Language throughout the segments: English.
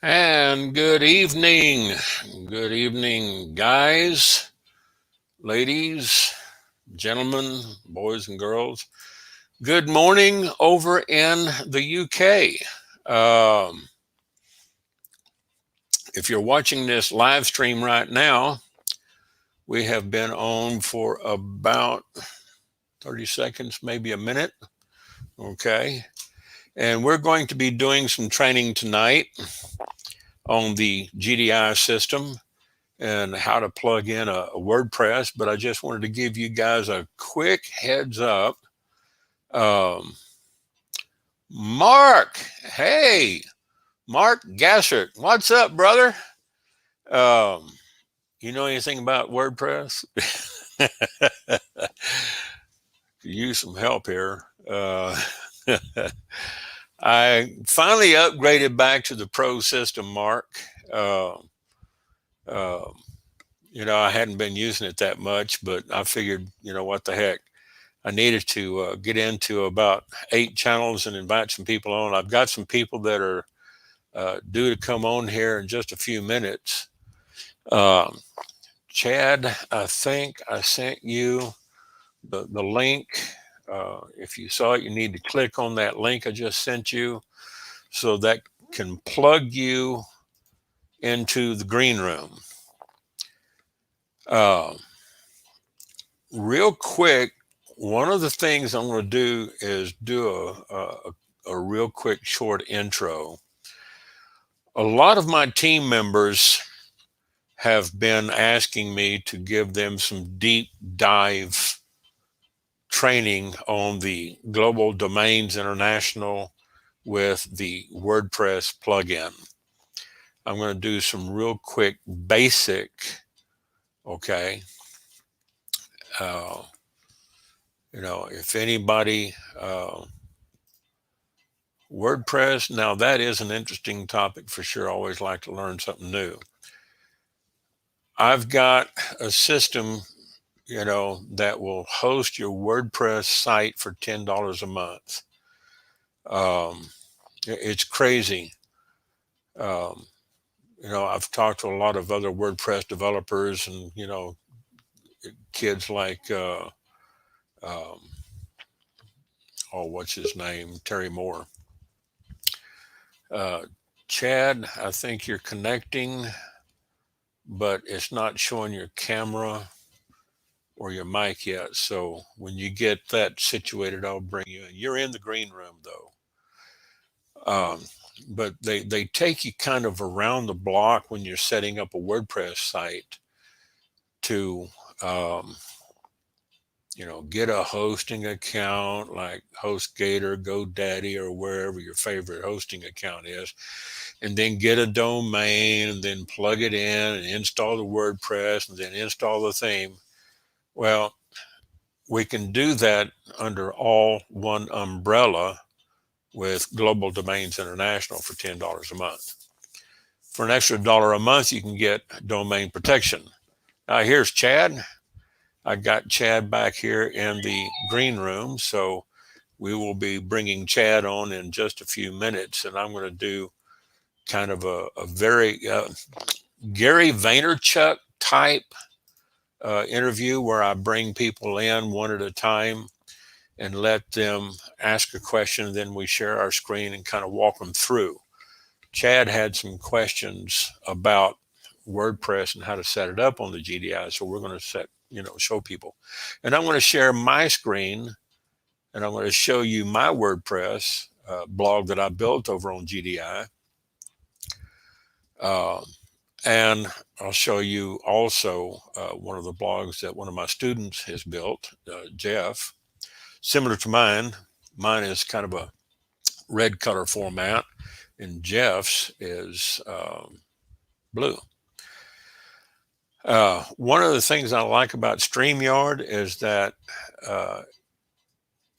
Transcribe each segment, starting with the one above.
And good evening, guys, ladies, gentlemen, boys and girls. Good morning over in the UK. Um, if you're watching this live stream right now, we have been on for about 30 seconds, maybe a minute. Okay. And we're going to be doing some training tonight on the GDI system and how to plug in a WordPress, but I just wanted to give you guys a quick heads up. Um, Mark, hey, Mark Gassert, what's up, brother? Um, you know anything about WordPress? Use some help here. I finally upgraded back to the Pro system, Mark. Uh, uh, I hadn't been using it that much, but I figured, what the heck. I needed to get into about 8 channels and invite some people on. I've got some people that are due to come on here in just a few minutes. Um, Chad, I think I sent you the link. If you saw it, you need to click on that link I just sent you so that can plug you into the green room. Uh, Real quick, one of the things I'm going to do is do a real quick short intro. A lot of my team members have been asking me to give them some deep dive training on the Global Domains International with the WordPress plugin. I'm going to do some real quick basic, okay. Uh, if anybody, WordPress, now that is an interesting topic for sure. I always like to learn something new. I've got a system, that will host your WordPress site for $10 a month. It's crazy. Um, I've talked to a lot of other WordPress developers and, kids like, um, what's his name? Terry Moore. Uh, Chad, I think you're connecting, but it's not showing your camera or your mic yet. So when you get that situated, I'll bring you in. You're in the green room though. Um, but they take you kind of around the block when you're setting up a WordPress site to, um, get a hosting account like HostGator, GoDaddy, or wherever your favorite hosting account is, and then get a domain and then plug it in and install the WordPress and then install the theme. Well, we can do that under all one umbrella with Global Domains International for $10 a month. For an extra $1 a month, you can get domain protection. Now, here's Chad. I got Chad back here in the green room, so we will be bringing Chad on in just a few minutes, and I'm going to do kind of a very Gary Vaynerchuk type interview where I bring people in one at a time and let them ask a question, and then we share our screen and kind of walk them through. Chad had some questions about WordPress and how to set it up on the GDI, so we're going to show people. And I'm going to share my screen, and I'm going to show you my WordPress blog that I built over on GDI. And I'll show you also one of the blogs that one of my students has built, Jeff, similar to mine. Mine is kind of a red color format, and Jeff's is blue. One of the things I like about StreamYard is that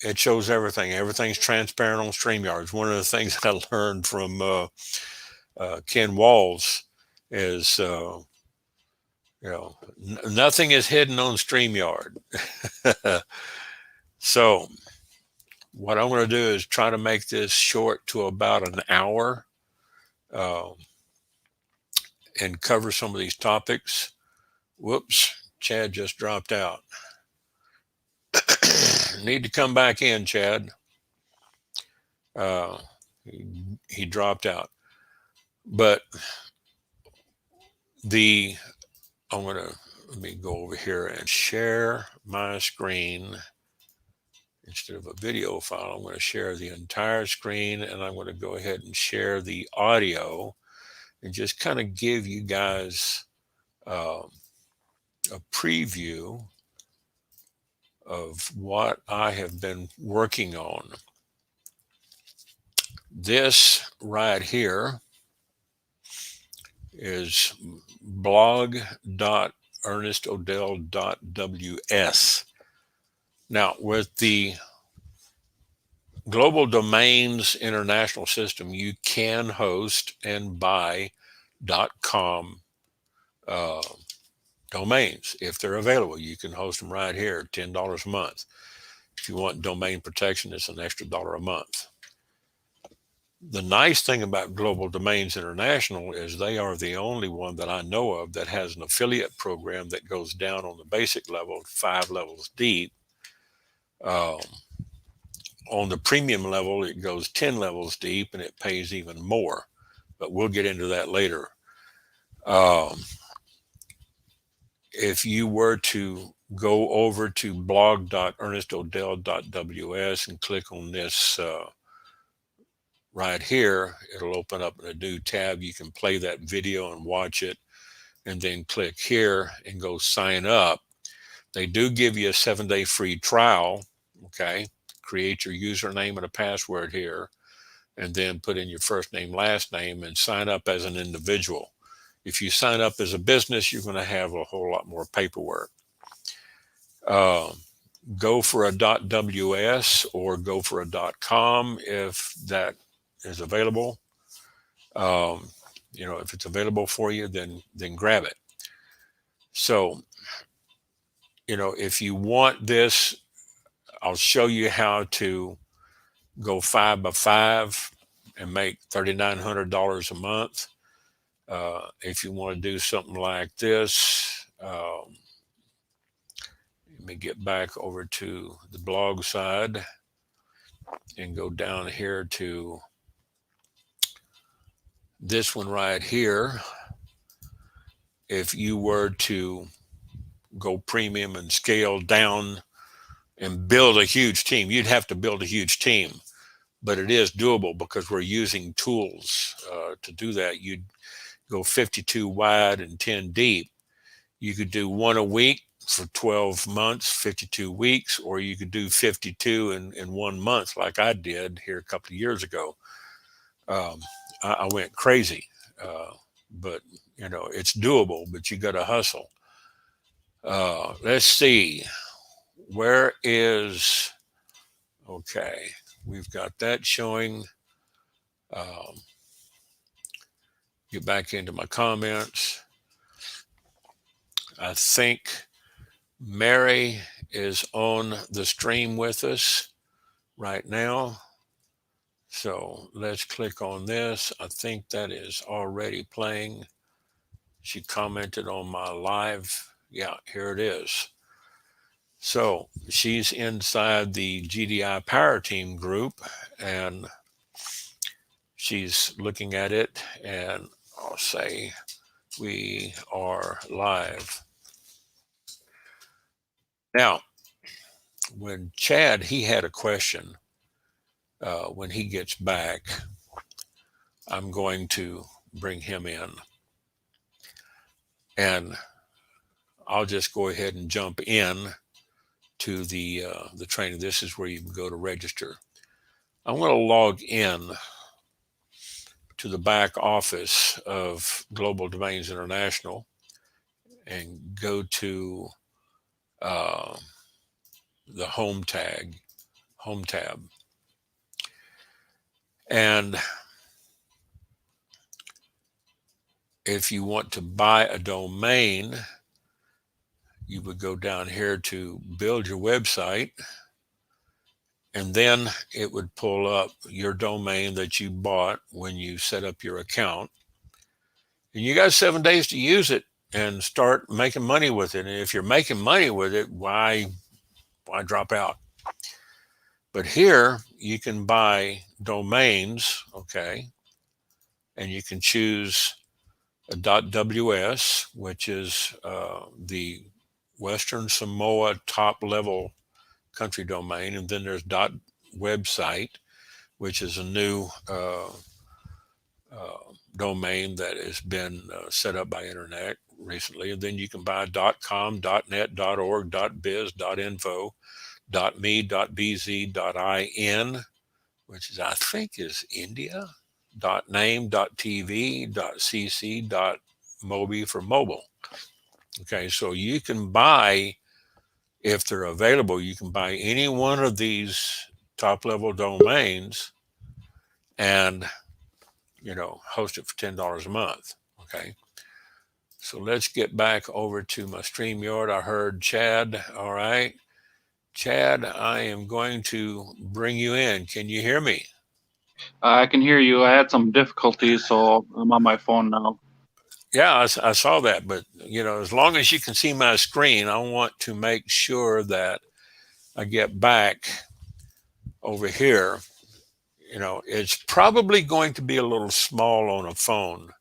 it shows everything. Everything's transparent on StreamYard. It's one of the things I learned from Ken Walls is, nothing is hidden on StreamYard. So what I'm going to do is try to make this short to about an hour. and cover some of these topics. Whoops, Chad just dropped out. Need to come back in, Chad. Uh, he dropped out. But I'm going to, let me go over here and share my screen. Instead of a video file, I'm going to share the entire screen, and I'm going to go ahead and share the audio and just kind of give you guys a preview of what I have been working on. This right here is blog.ernestodell.ws. Now, with the Global Domains International System, you can host and buy .com domains if they're available. You can host them right here, $10 a month. If you want domain protection, it's an extra $1 a month. The nice thing about Global Domains International is they are the only one that I know of that has an affiliate program that goes down on the basic level, 5 levels deep. On the premium level, it goes 10 levels deep, and it pays even more. But we'll get into that later. If you were to go over to blog.ernestodell.ws and click on this right here, it'll open up in a new tab. You can play that video and watch it, and then click here and go sign up. They do give you a 7-day free trial. Okay. Create your username and a password here, and then put in your first name, last name, and sign up as an individual. If you sign up as a business, you're going to have a whole lot more paperwork. Go for a .ws or go for a .com if that is available. If it's available for you, then grab it. So, if you want this, I'll show you how to go 5 by 5 and make $3,900 a month. If you want to do something like this, let me get back over to the blog side and go down here to this one right here. If you were to go premium and scale down and build a huge team, you'd have to build a huge team, but it is doable because we're using tools to do that. You'd go 52 wide and 10 deep. You could do one a week for 12 months, 52 weeks, or you could do 52 in 1 month like I did here a couple of years ago. I went crazy, but it's doable, but you got to hustle. Let's see. Where is, okay, we've got that showing. Get back into my comments. I think Mary is on the stream with us right now. So let's click on this. I think that is already playing. She commented on my live. Yeah, here it is. So she's inside the GDI Power Team group, and she's looking at it, and I'll say we are live. Now, when Chad, he had a question. When he gets back, I'm going to bring him in, and I'll just go ahead and jump in to the training. This is where you can go to register. I'm going to log in to the back office of Global Domains International and go to the home tab. And if you want to buy a domain, you would go down here to build your website, and then it would pull up your domain that you bought when you set up your account. And you got 7 days to use it and start making money with it. And if you're making money with it, why drop out? But here you can buy domains, okay, and you can choose a .ws, which is the Western Samoa top level country domain, and then there's .website, which is a new domain that has been set up by internet recently. And then you can buy .com, .net, .org, .biz, .info, .me, .bz, .in, which is, I think, is India, .name, .tv, .cc, .mobi for mobile. Okay, so you can buy, if they're available, you can buy any one of these top level domains and, you know, host it for $10 a month. Okay, so let's get back over to my StreamYard. I heard Chad. All right, Chad, I am going to bring you in. Can you hear me? I can hear you. I had some difficulties, so I'm on my phone now. Yeah, I saw that, but you know, as long as you can see my screen, I want to make sure that I get back over here. You know, it's probably going to be a little small on a phone,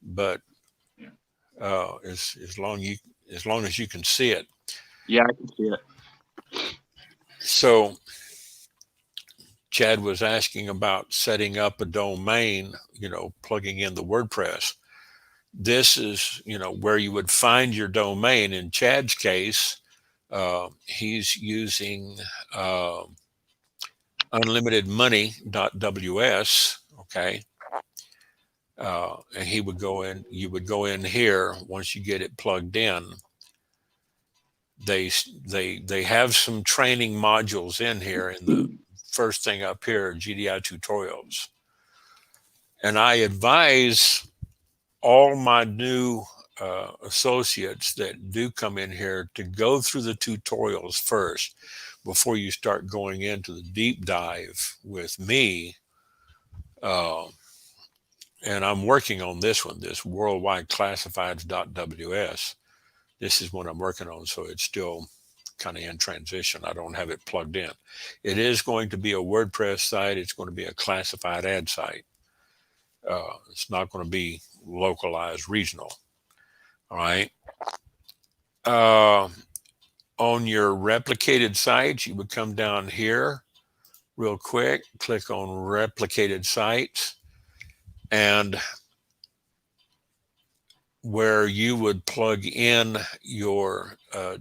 but as long as you can see it. Yeah, I can see it. So Chad was asking about setting up a domain, you know, plugging in the WordPress. This is, you know, where you would find your domain. In Chad's case, he's using unlimitedmoney.ws, okay? And he would go in, you would go in here once you get it plugged in. They have some training modules in here, and the first thing up here, Gdi Tutorials. And I advise all my new associates that do come in here to go through the tutorials first before you start going into the deep dive with me. And I'm working on this one, this worldwide classifieds.ws. This is what I'm working on, so it's still kind of in transition. I don't have it plugged in. It is going to be a WordPress site. It's going to be a classified ad site. It's not going to be localized regional. All right. On your replicated sites, you would come down here real quick, click on replicated sites, and where you would plug in your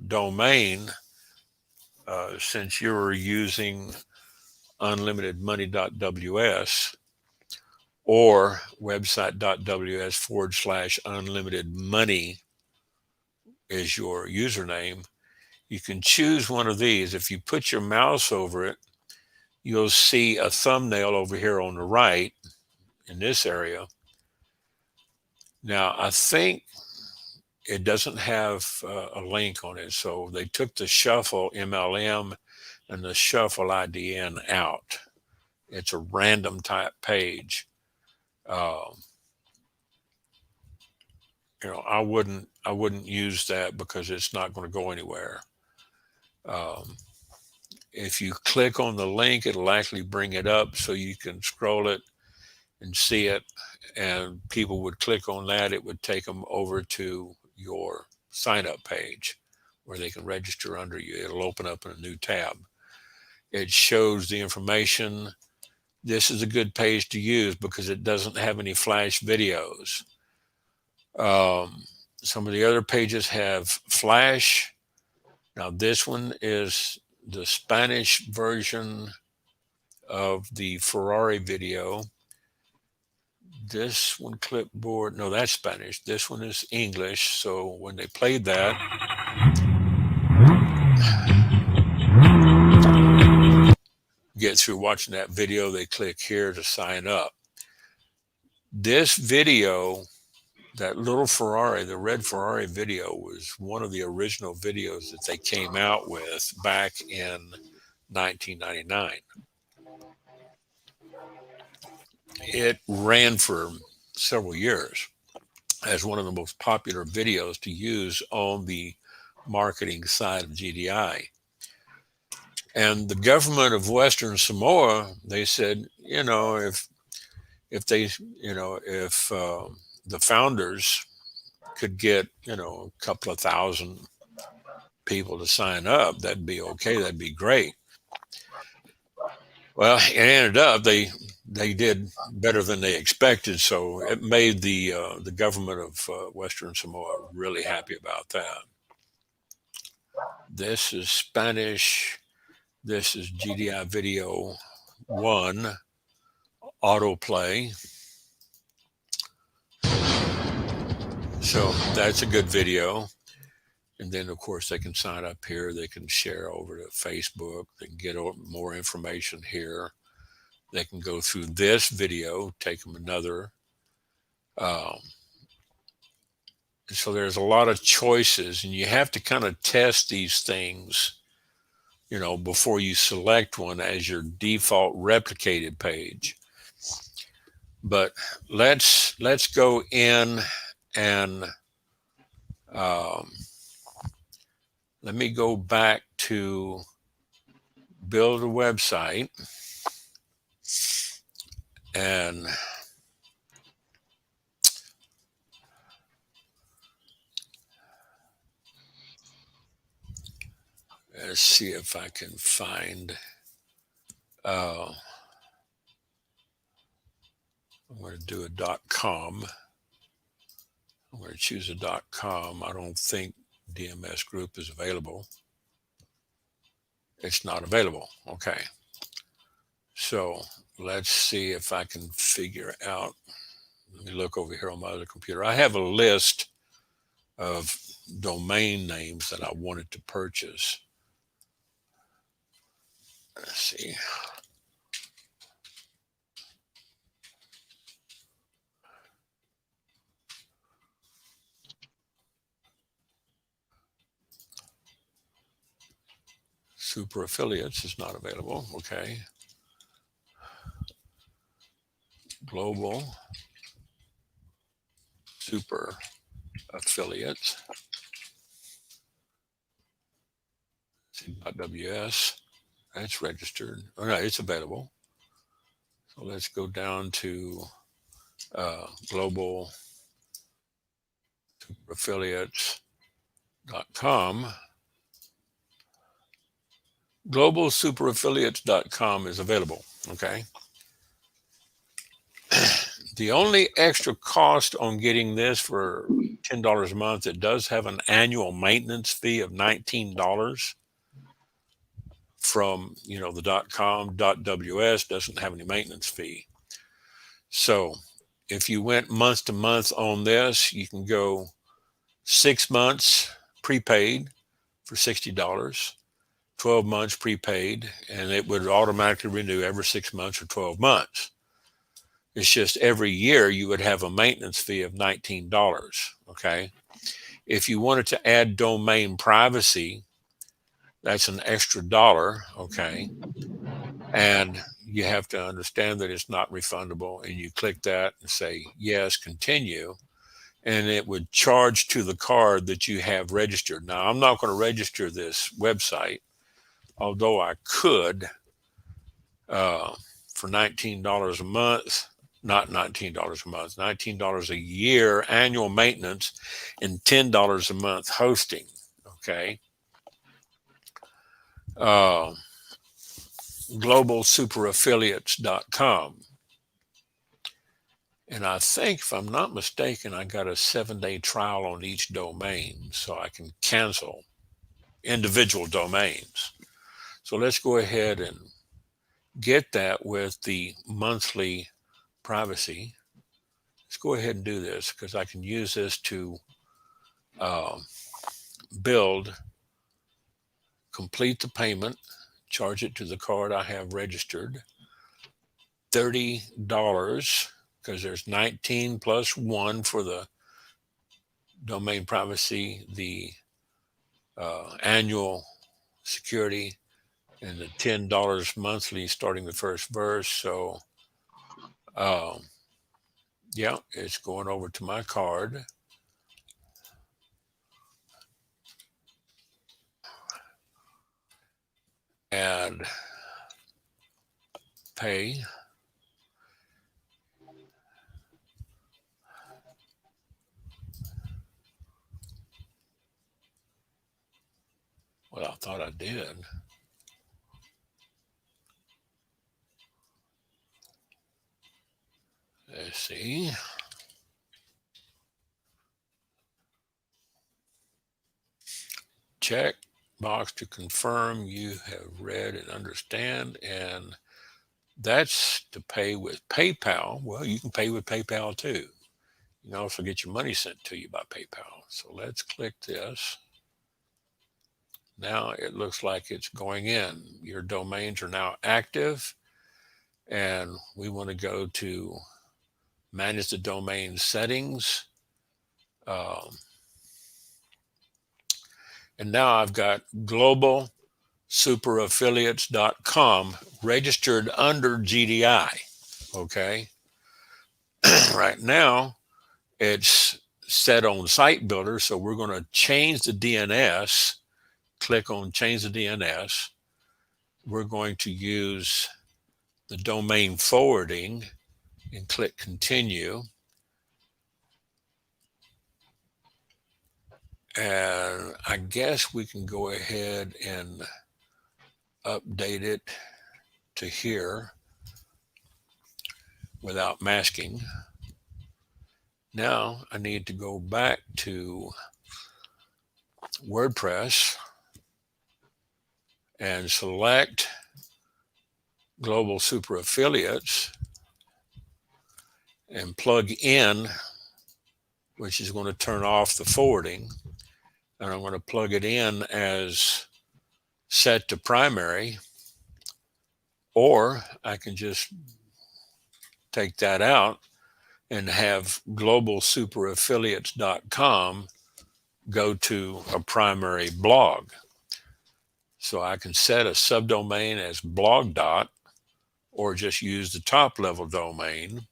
domain, since you were using unlimitedmoney.ws or website.ws/unlimitedmoney is your username, you can choose one of these. If you put your mouse over it, you'll see a thumbnail over here on the right in this area. Now, I think it doesn't have a link on it. So they took the shuffle MLM and the shuffle IDN out. It's a random type page. You know, I wouldn't use that because it's not going to go anywhere. If you click on the link, it'll actually bring it up so you can scroll it and see it. And people would click on that. It would take them over to your sign up page where they can register under you. It'll open up in a new tab. It shows the information. This is a good page to use because it doesn't have any flash videos. Some of the other pages have flash. Now this one is the Spanish version of the Ferrari video. This one, clipboard, no, that's Spanish. This one is English. So when they played that, get through watching that video, they click here to sign up. This video, that little Ferrari, the red Ferrari video, was one of the original videos that they came out with back in 1999. It ran for several years. as one of the most popular videos to use on the marketing side of GDI. And the government of Western Samoa, they said, if they, if the founders could get, a couple of thousand people to sign up, that'd be okay. That'd be great. Well, it ended up they did better than they expected, so it made the government of Western Samoa really happy about that. This is Spanish. This is GDI Video 1 autoplay. So that's a good video. And then, of course, they can sign up here. They can share over to Facebook. They can get more information here. They can go through this video, take them another. So there's a lot of choices, and you have to kind of test these things, before you select one as your default replicated page. But let's go in and let me go back to build a website, and let's see if I can find, I'm going to do a .com. I'm going to choose a .com. I don't think DMS group is available. It's not available. Okay. So let's see if I can figure out. Let me look over here on my other computer. I have a list of domain names that I wanted to purchase. Let's see. Super affiliates is not available. Okay. Global super affiliates. .ws. That's registered. Oh, no, it's available. So let's go down to global super affiliates.com. globalsuperaffiliates.com is available. Okay. The only extra cost on getting this for $10 a month, it does have an annual maintenance fee of $19 from, the .com. .ws doesn't have any maintenance fee. So if you went month to month on this, you can go 6 months prepaid for $60. 12 months prepaid, and it would automatically renew every 6 months or 12 months. It's just every year you would have a maintenance fee of $19. Okay. If you wanted to add domain privacy, that's an extra $1. Okay. And you have to understand that it's not refundable, and you click that and say, yes, continue. And it would charge to the card that you have registered. Now, I'm not going to register this website, although I could for $19 a month, not $19 a month, $19 a year annual maintenance and $10 a month hosting. Okay. globalsuperaffiliates.com. And I think, if I'm not mistaken, I got a 7-day trial on each domain, so I can cancel individual domains. So let's go ahead and get that with the monthly privacy. Let's go ahead and do this, because I can use this to complete the payment, charge it to the card I have registered, $30, because there's 19 plus 1 for the domain privacy, the annual security, and the $10 monthly starting the first verse. So yeah, it's going over to my card. add pay. Well, I thought I did. Let's see. Check box to confirm you have read and understand, and that's to pay with PayPal. Well, you can pay with PayPal too. You can also get your money sent to you by PayPal. So let's click this. Now it looks like it's going in. Your domains are now active, and we want to go to manage the domain settings. And now I've got globalsuperaffiliates.com registered under GDI. Okay. Right now it's set on site builder. So we're going to change the DNS. Click on change the DNS. We're going to use the domain forwarding and click continue. And I guess we can go ahead and update it to here without masking. Now I need to go back to WordPress and select Global Super Affiliates and plug in, which is going to turn off the forwarding. And I'm going to plug it in as set to primary, or I can just take that out and have globalsuperaffiliates.com go to a primary blog. So I can set a subdomain as blog dot, or just use the top level domain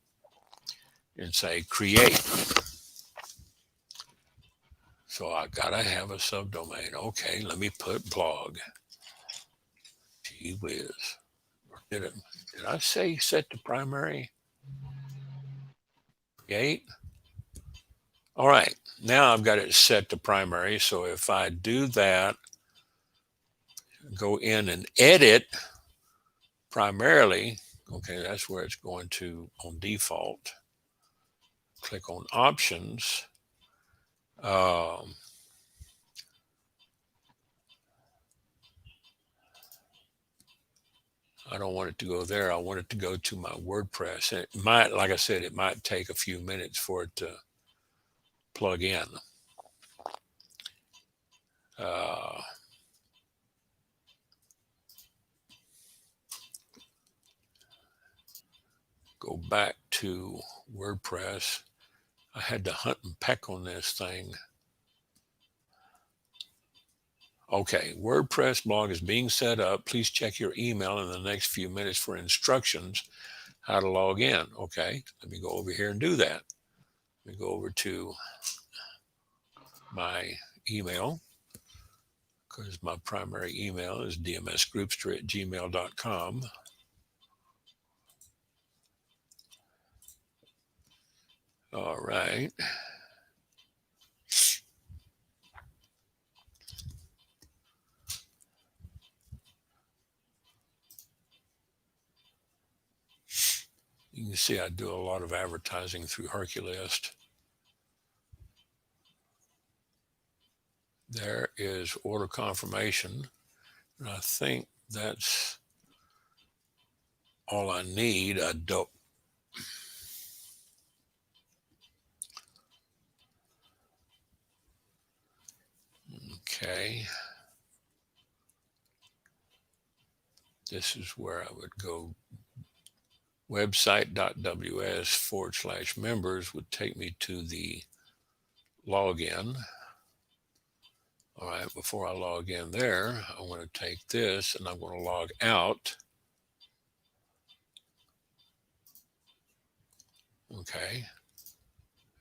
and say create. So I gotta have a subdomain. Okay, let me put blog. Gee whiz. Did I say set to primary? Create. All right, now I've got it set to primary. So if I do that, go in and edit primarily, okay, that's where it's going to on default. Click on options. I don't want it to go there. I want it to go to my WordPress. And it might, like I said, it might take a few minutes for it to plug in. Go back to WordPress. I had to hunt and peck on this thing. Okay, WordPress blog is being set up. Please check your email in the next few minutes for instructions how to log in. Okay, let me go over here and do that. Let me go over to my email, because my primary email is dmsgroupster@gmail.com. All right. You can see I do a lot of advertising through Herculist. There is order confirmation. And I think that's all I need. I don't. Okay. This is where I would go. Website.ws/members would take me to the login. All right, before I log in there, I want to take this and I'm going to log out. Okay.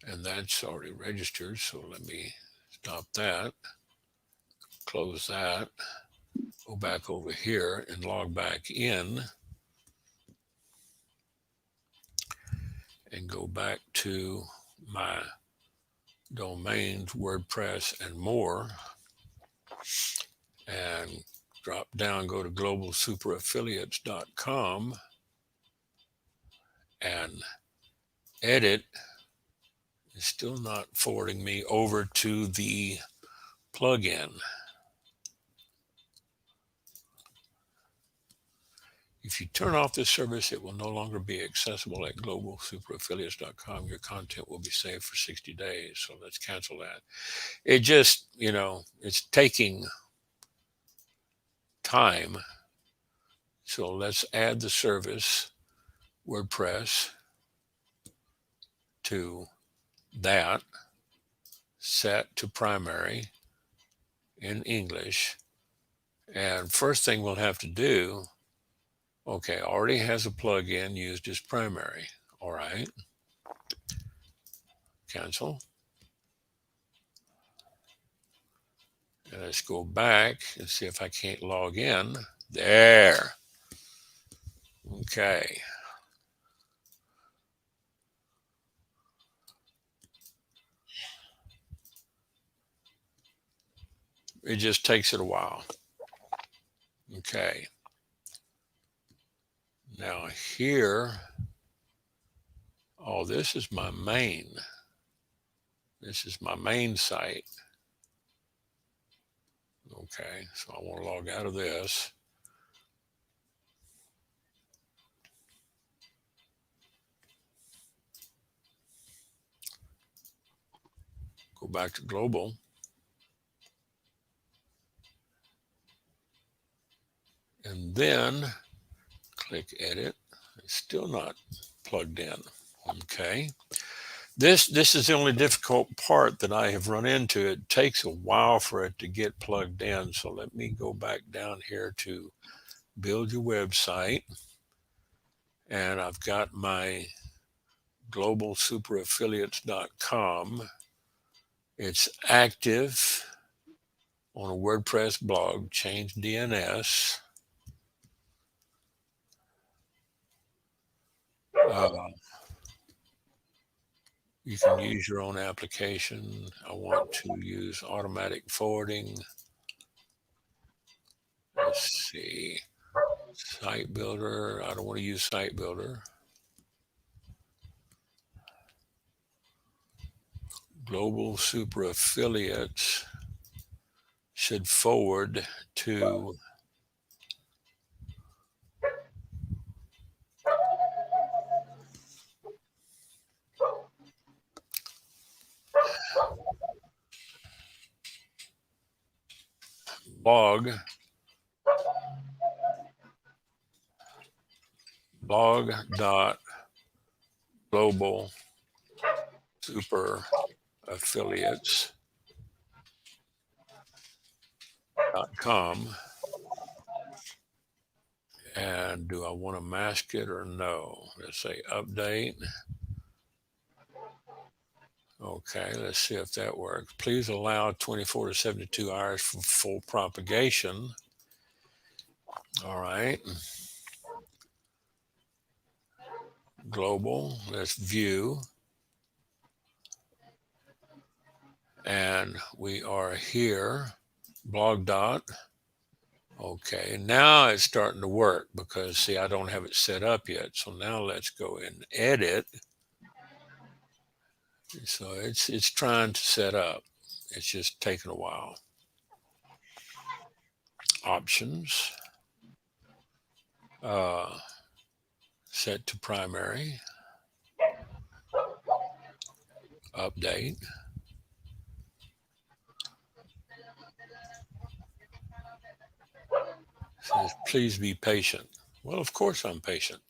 And that's already registered. So let me stop that. Close that. go back over here and log back in and go back to my domains, WordPress and more, and drop down, go to globalsuperaffiliates.com and edit. It's still not forwarding me over to the plugin. If you turn off this service, it will no longer be accessible at globalsuperaffiliates.com. Your content will be saved for 60 days. So let's cancel that. It just, it's taking time. So let's add the service, WordPress, to that, set to primary in English. And first thing we'll have to do, okay, already has a plugin used as primary. All right. Cancel. And let's go back and see if I can't log in. There. Okay. It just takes it a while. Okay. Now here, oh, this is my main. This is my main site. Okay, so I want to log out of this. Go back to global. And then click edit. It's still not plugged in. Okay. This is the only difficult part that I have run into. It takes a while for it to get plugged in. So let me go back down here to build your website. And I've got my globalsuperaffiliates.com. It's active on a WordPress blog, change DNS. You can use your own application. I want to use automatic forwarding. Let's see. Site builder. I don't want to use site builder. Global Super Affiliates should forward to blog dot global super affiliates.com. And do I want to mask it or no? Let's say update. Okay, let's see if that works. Please allow 24 to 72 hours for full propagation. All right. Global, let's view. And we are here, blog dot. Okay, now it's starting to work because see, I don't have it set up yet. So now let's go and edit. So it's trying to set up. It's just taking a while. Options. Set to primary. Update. Says, please be patient. Well, of course I'm patient.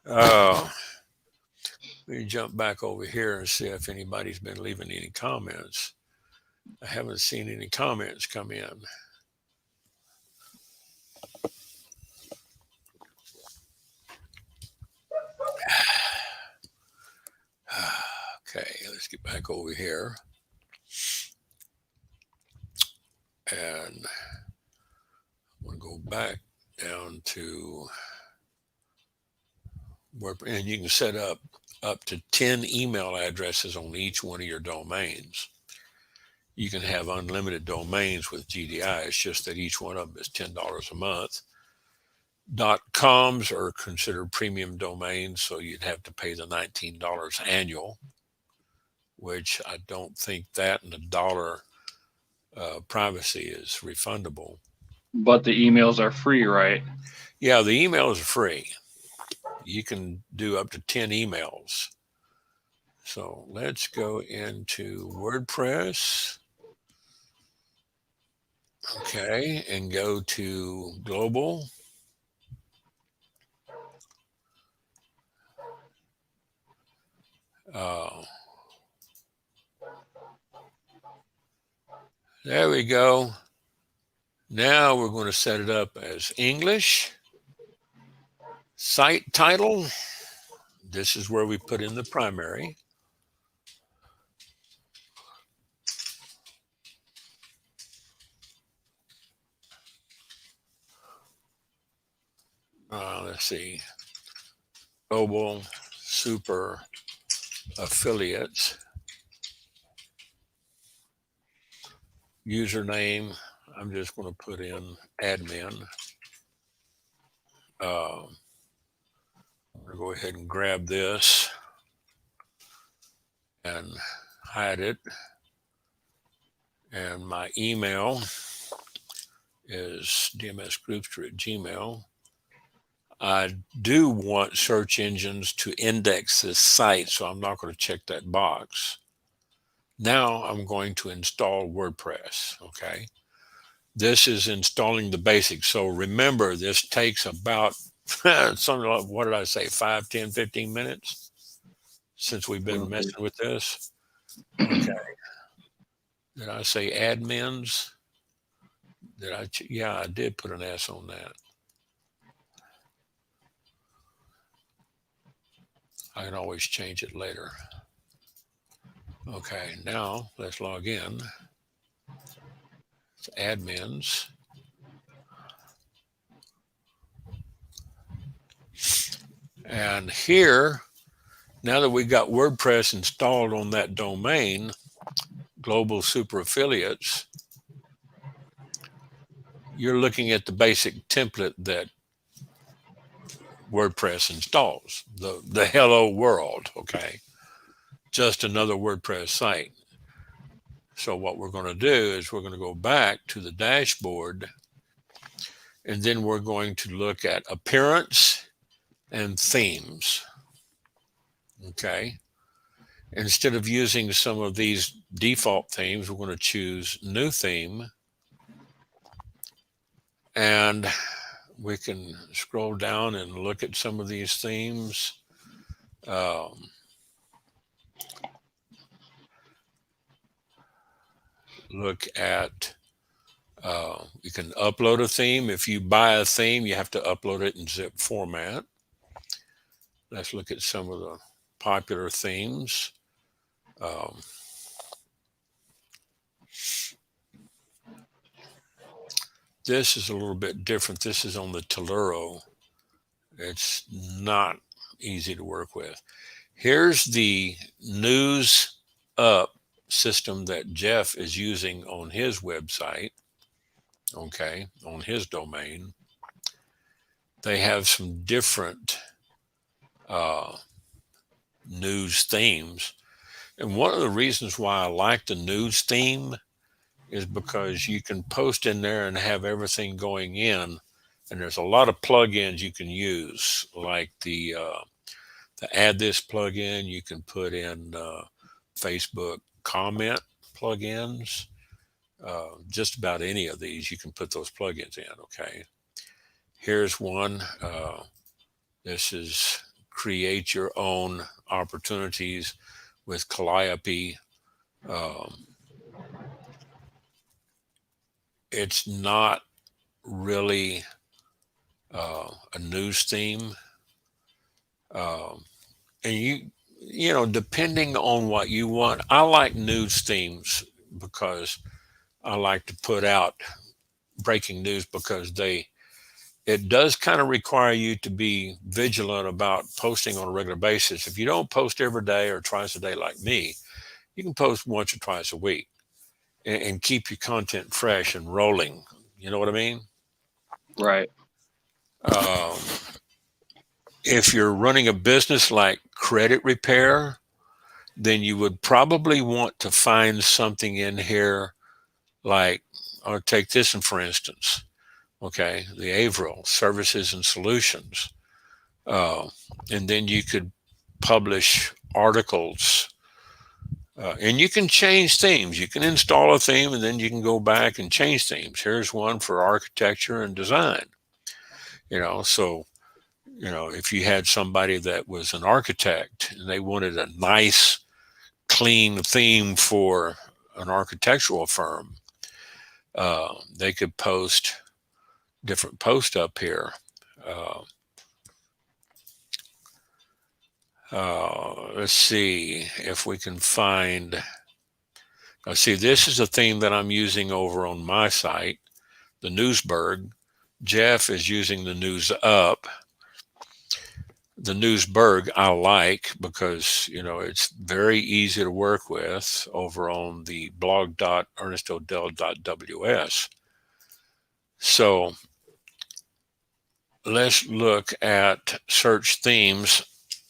Let me jump back over here and see if anybody's been leaving any comments. I haven't seen any comments come in. Okay, let's get back over here. And I'm going to go back down to where, and you can set up to 10 email addresses on each one of your domains. You can have unlimited domains with GDI. It's just that each one of them is $10 a month. .coms are considered premium domains, so you'd have to pay the $19 annual, which I don't think that and the dollar privacy is refundable. But the emails are free, right? Yeah, the emails are free. You can do up to 10 emails. So let's go into WordPress. Okay, and go to global. There we go. Now we're going to set it up as English. Site title. This is where we put in the primary. Let's see. Global Super Affiliates. Username. I'm just going to put in admin. I'm going to go ahead and grab this and hide it. And my email is dmsgroupster@gmail.com. I do want search engines to index this site, so I'm not going to check that box. Now I'm going to install WordPress, okay? This is installing the basics. So remember, this takes about, something like, what did I say, 5, 10, 15 minutes since we've been messing with this. Okay. Did I say admins? Yeah, I did put an S on that. I can always change it later. Okay, now let's log in. It's admins. And here, now that we got WordPress installed on that domain, Global Super Affiliates, you're looking at the basic template that WordPress installs, the hello world, okay? Just another WordPress site. So what we're going to do is we're going to go back to the dashboard, and then we're going to look at appearance and themes, okay? Instead of using some of these default themes, we're going to choose new theme, and we can scroll down and look at some of these themes. Look at, you can upload a theme. If you buy a theme, you have to upload it in zip format. Let's look at some of the popular themes. This is a little bit different. This is on the Telluro. It's not easy to work with. Here's the news up system that Jeff is using on his website, okay, on his domain. They have some different news themes. And one of the reasons why I like the news theme is because you can post in there and have everything going in. And there's a lot of plugins you can use, like the add this plugin. You can put in Facebook comment plugins. Just about any of these, you can put those plugins in, okay? Here's one. This is create your own opportunities with Calliope. It's not really a news theme. And you know, depending on what you want, I like news themes because I like to put out breaking news because it does kind of require you to be vigilant about posting on a regular basis. If you don't post every day or twice a day like me, you can post once or twice a week and keep your content fresh and rolling. You know what I mean? Right. Um, if you're running a business like credit repair, then you would probably want to find something in here like, I'll take this one for instance. Okay, the Averill services and solutions. Uh, and then you could publish articles. And you can change themes. You can install a theme and then you can go back and change themes. Here's one for architecture and design. So, if you had somebody that was an architect and they wanted a nice, clean theme for an architectural firm, they could post different posts up here. Uh, let's see if we can find. See, this is a theme that I'm using over on my site, the Newsberg. Jeff is using the News Up. The Newsberg I like because, it's very easy to work with over on the blog.ernestodell.ws. So let's look at search themes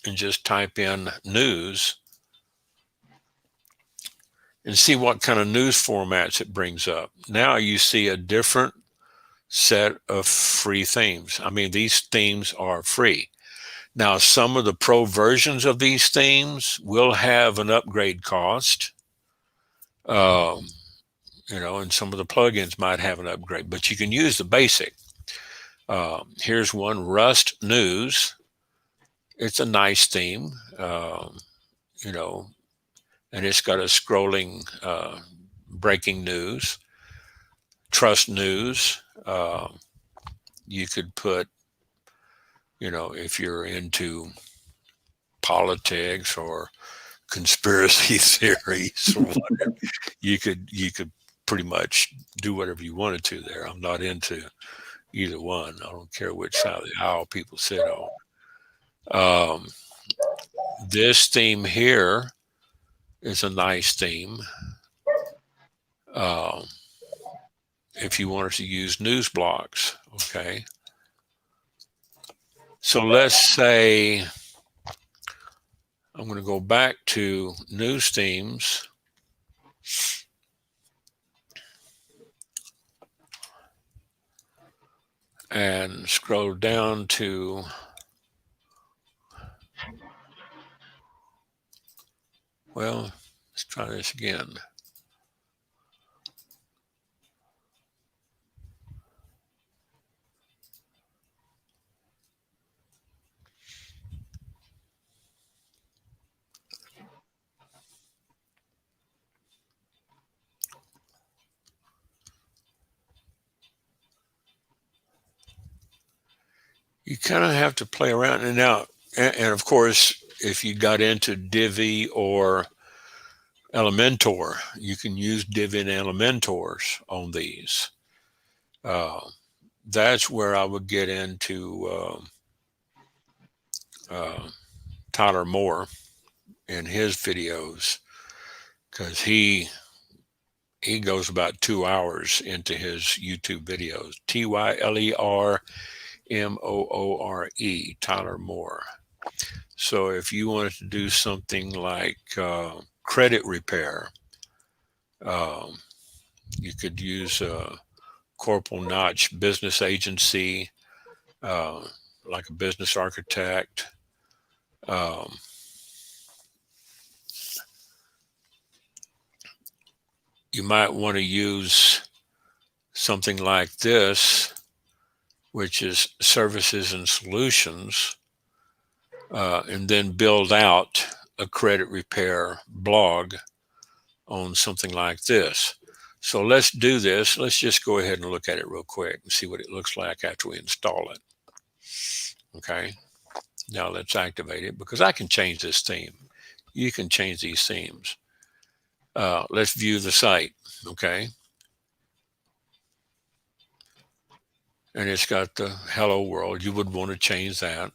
and just type in news and see what kind of news formats it brings up. Now you see a different set of free themes. I mean, these themes are free. Now, some of the pro versions of these themes will have an upgrade cost, and some of the plugins might have an upgrade, but you can use the basic. Here's one, Rust News. It's a nice theme, and it's got a scrolling breaking news. Trust News. You could put, if you're into politics or conspiracy theories or whatever, you could pretty much do whatever you wanted to there. I'm not into either one. I don't care which side of the aisle people sit on. This theme here is a nice theme. If you wanted to use news blocks, okay. So let's say I'm going to go back to news themes. And scroll down to let's try this again. You kind of have to play around. And now, and of course, if you got into Divi or Elementor, you can use Divi and Elementors on these. That's where I would get into Tyler Moore in his videos, because he goes about 2 hours into his YouTube videos. TYLERMOORE, Tyler Moore. So if you wanted to do something like credit repair, you could use Corporal Notch Business Agency, like a business architect. You might want to use something like this, which is services and solutions, and then build out a credit repair blog on something like this. So let's do this. Let's just go ahead and look at it real quick and see what it looks like after we install it. Okay. Now let's activate it, because I can change this theme. You can change these themes. Let's view the site. Okay. and it's got the hello world. You would want to change that.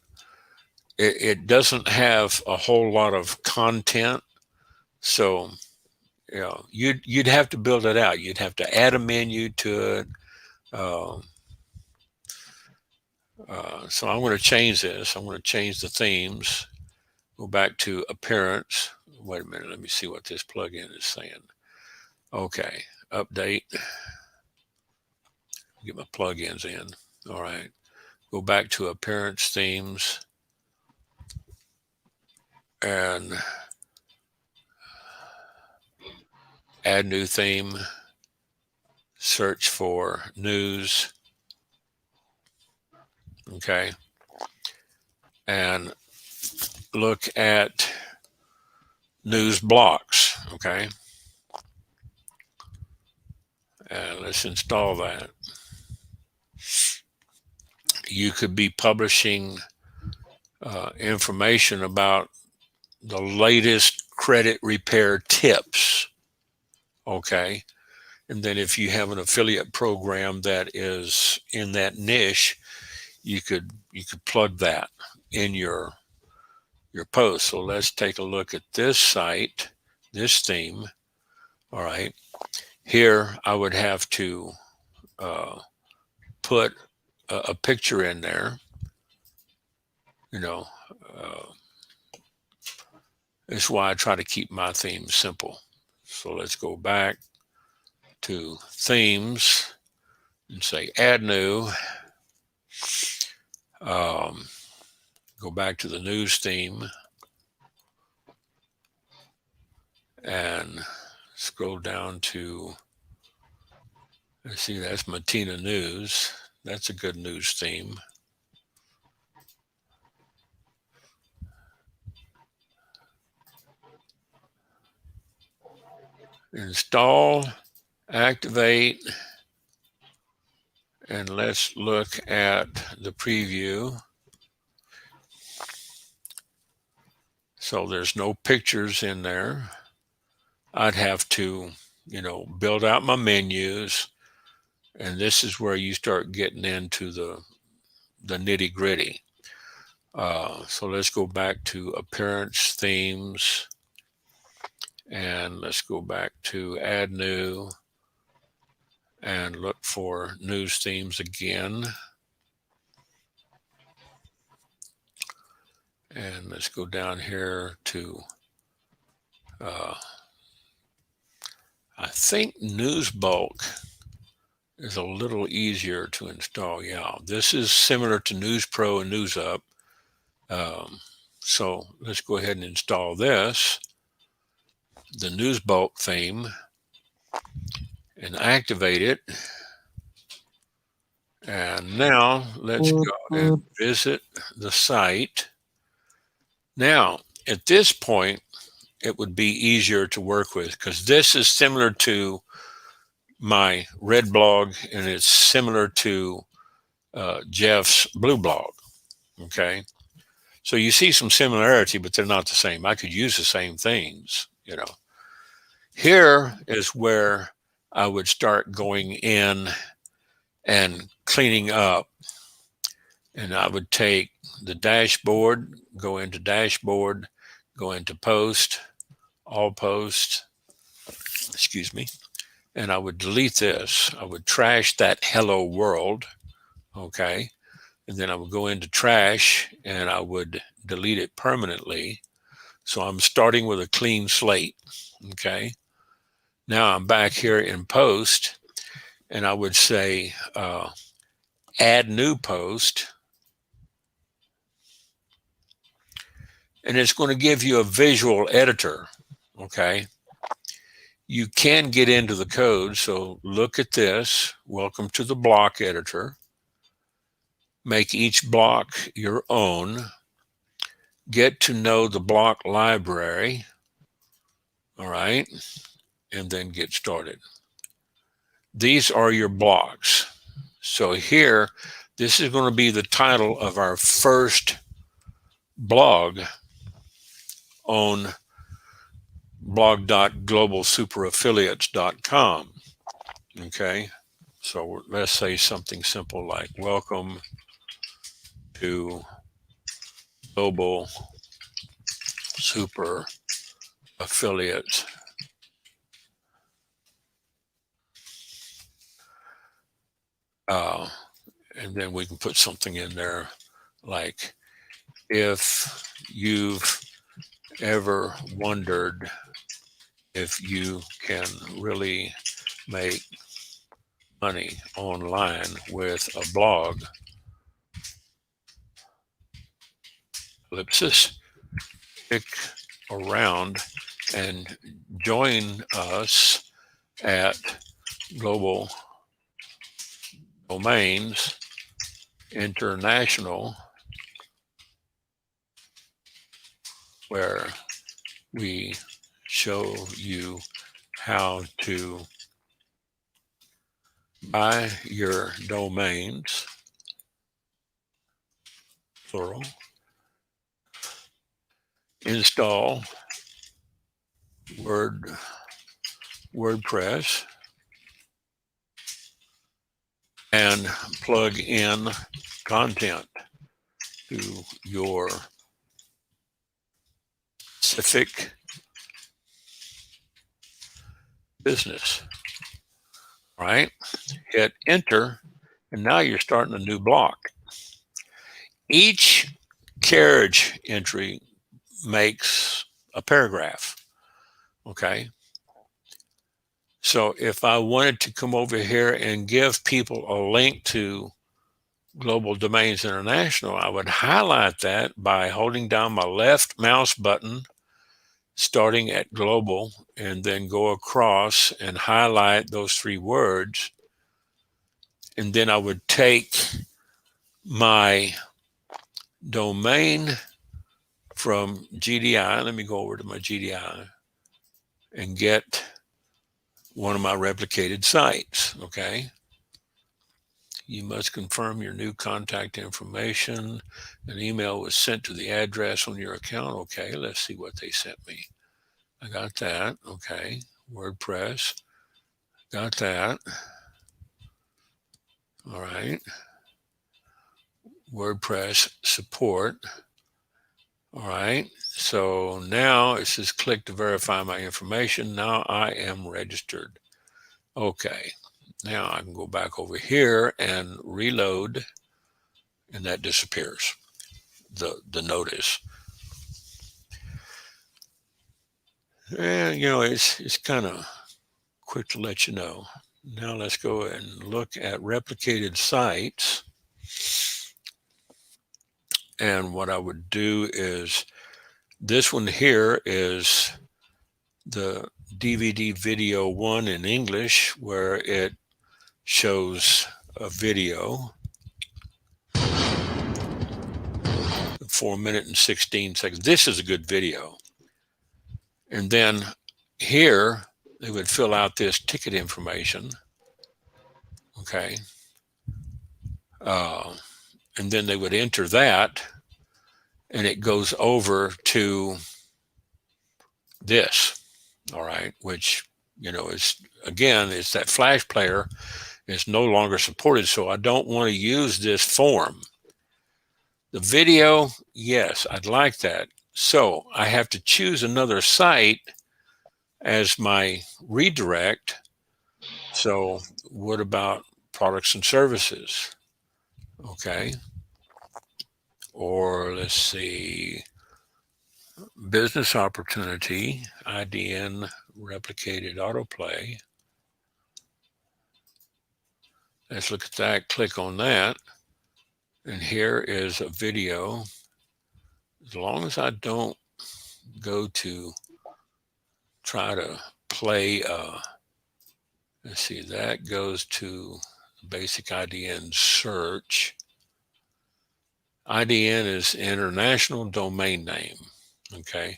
It doesn't have a whole lot of content, so you'd have to build it out. You'd have to add a menu to it. Uh, so I'm going to change this. I'm going to change the themes. Go back to appearance. Wait a minute. Let me see what this plugin is saying. Okay, update. Get my plugins in. All right. Go back to appearance themes and add new theme. Search for news. Okay. And look at news blocks. Okay. And let's install that. You could be publishing information about the latest credit repair tips. Okay. And then if you have an affiliate program that is in that niche, you could plug that in your post. So let's take a look at this site, this theme. All right. Here I would have to put a picture in there. That's why I try to keep my themes simple. So let's go back to themes and say add new. Go back to the news theme and scroll down to, let's see, that's Matina News. That's a good news theme. Install, activate, and let's look at the preview. So there's no pictures in there. I'd have to, build out my menus, and this is where you start getting into the nitty gritty. So let's go back to appearance themes, and let's go back to add new and look for news themes again. And let's go down here to, I think News Bulk is a little easier to install. Yeah, this is similar to News Pro and News Up. So let's go ahead and install this, the News Bulk theme, and activate it. And now let's go and visit the site. Now, at this point, it would be easier to work with because this is similar to my red blog and it's similar to Jeff's blue blog. Okay. So you see some similarity, but they're not the same. I could use the same things, Here is where I would start going in and cleaning up. And I would take the dashboard, go into dashboard, go into post, all post, excuse me, and I would delete this. I would trash that hello world, okay? And then I would go into trash and I would delete it permanently. So I'm starting with a clean slate, okay? Now I'm back here in post and I would say add new post. And it's going to give you a visual editor, okay? You can get into the code, so look at this. Welcome to the block editor. Make each block your own. Get to know the block library, all right? And then get started. These are your blocks. So here, this is going to be the title of our first blog on blog.globalsuperaffiliates.com. Okay, So let's say something simple like welcome to Global Super Affiliates. And then we can put something in there like, if you've ever wondered if you can really make money online with a blog, ellipsis, stick around and join us at Global Domains International, where we show you how to buy your domains, plural, install WordPress, and plug in content to your specific business. All right, hit enter, and now you're starting a new block. Each carriage entry makes a paragraph. Okay, so if I wanted to come over here and give people a link to Global Domains International, I would highlight that by holding down my left mouse button, starting at global, and then go across and highlight those three words. And then I would take my domain from GDI. Let me go over to my GDI and get one of my replicated sites. Okay. You must confirm your new contact information. An email was sent to the address on your account. Okay, let's see what they sent me. I got that. Okay, WordPress. Got that. All right. WordPress support. All right. So now it says click to verify my information. Now I am registered. Okay. Now I can go back over here and reload, and that disappears. The notice. And you know, it's kind of quick to let you know. Now let's go and look at replicated sites. And what I would do is, this one here is the DVD video 1 in English, where it shows a video, 4 minutes and 16 seconds. This is a good video. And then here, they would fill out this ticket information. Okay. And then they would enter that, and it goes over to this. All right. Which, you know, is, again, it's that Flash player is no longer supported. So I don't want to use this form. The video, yes, I'd like that. So I have to choose another site as my redirect. So what about products and services? Okay. Or let's see, business opportunity, IDN replicated autoplay. Let's look at that, click on that. And here is a video. As long as I don't go to try to play, let's see, that goes to basic IDN search. IDN is international domain name, okay?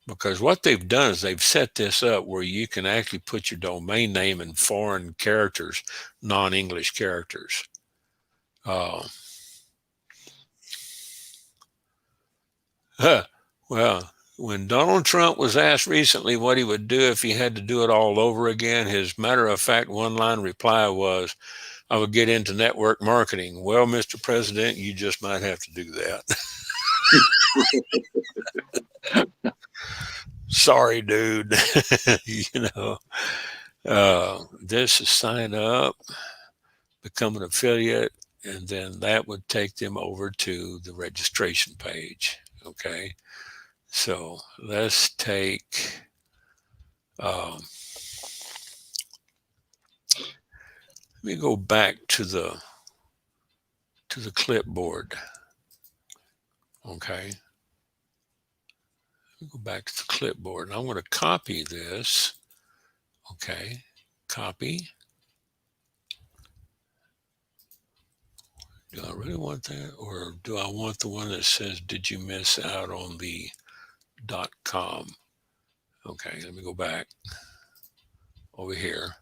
Because what they've done is they've set this up where you can actually put your domain name in foreign characters, non-English characters. Well, When Donald Trump was asked recently what he would do if he had to do it all over again, his matter-of-fact one-line reply was, I would get into network marketing. Well, Mr. President, you just might have to do that. Sorry, dude. This is sign up, become an affiliate, and then that would take them over to the registration page. Okay. So let's take, let me go back to the clipboard. Okay. Let me go back to the clipboard, and I'm going to copy this. Okay. Copy. Do I really want that, or do I want the one that says, did you miss out on the .com? Okay, let me go back over here.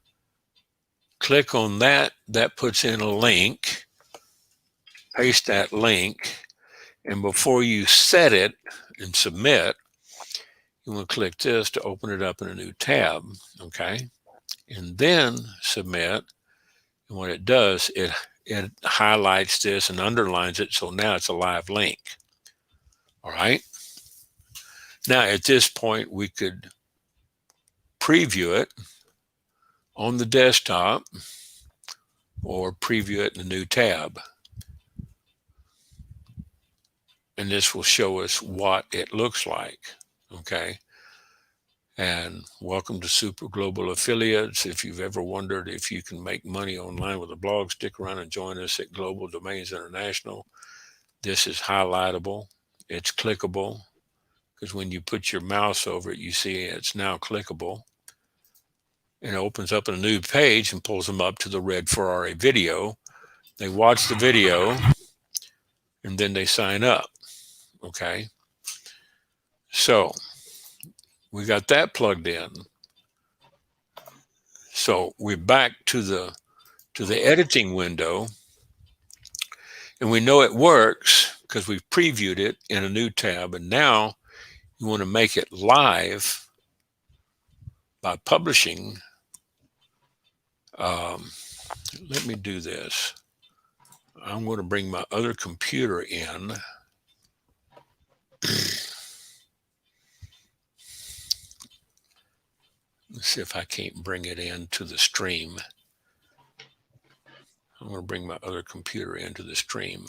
Click on that. That puts in a link. Paste that link. And before you set it and submit, you want to click this to open it up in a new tab. Okay. And then submit. And what it does, it highlights this and underlines it. So now it's a live link. All right. Now at this point, we could preview it on the desktop or preview it in a new tab. And this will show us what it looks like. Okay. And welcome to Super Global Affiliates. If you've ever wondered if you can make money online with a blog, stick around and join us at Global Domains International. This is highlightable. It's clickable, because when you put your mouse over it, you see it's now clickable. And it opens up a new page and pulls them up to the Red Ferrari video. They watch the video and then they sign up. Okay. So we got that plugged in. So we're back to the editing window, and we know it works because we've previewed it in a new tab. And now you want to make it live by publishing. Let me do this. I'm going to bring my other computer in. Let's see if I can't bring it into the stream. I'm going to bring my other computer into the stream.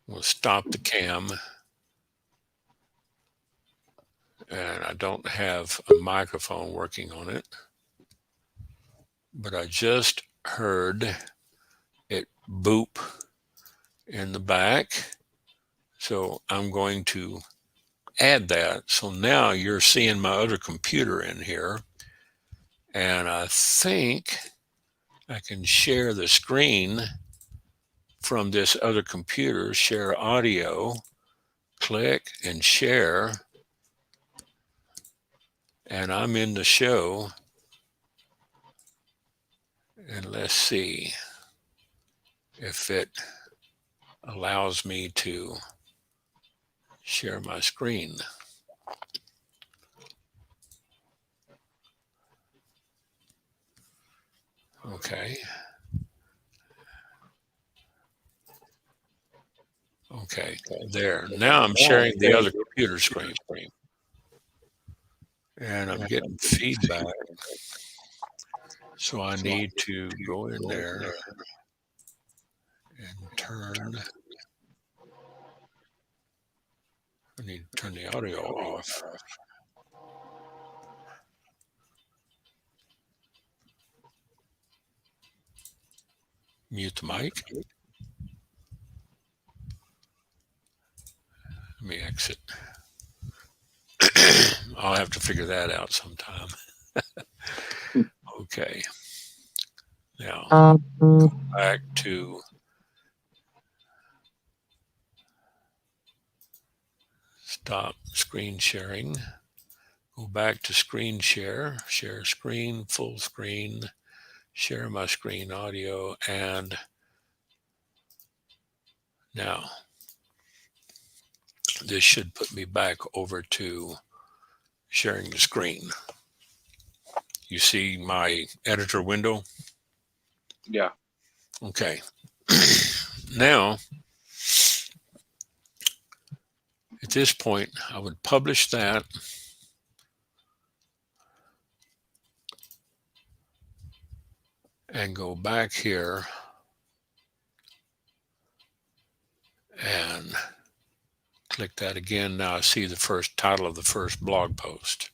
We'll stop the cam. And I don't have a microphone working on it, but I just heard it boop in the back. So I'm going to add that. So now you're seeing my other computer in here. And I think I can share the screen from this other computer, share audio, click and share. And I'm in the show. And let's see if it allows me to share my screen. Okay. Okay, there. Now I'm sharing the other computer screen. And I'm getting feedback. So I need to go in there and turn. I need to turn the audio off. Mute the mic. Let me exit. I'll have to figure that out sometime. Okay. Now, go back to stop screen sharing. Go back to screen share, share screen, full screen, share my screen audio, and now this should put me back over to sharing the screen. You see my editor window? Yeah. Okay. Now, at this point, I would publish that. And go back here and click that again. Now I see the first title of the first blog post.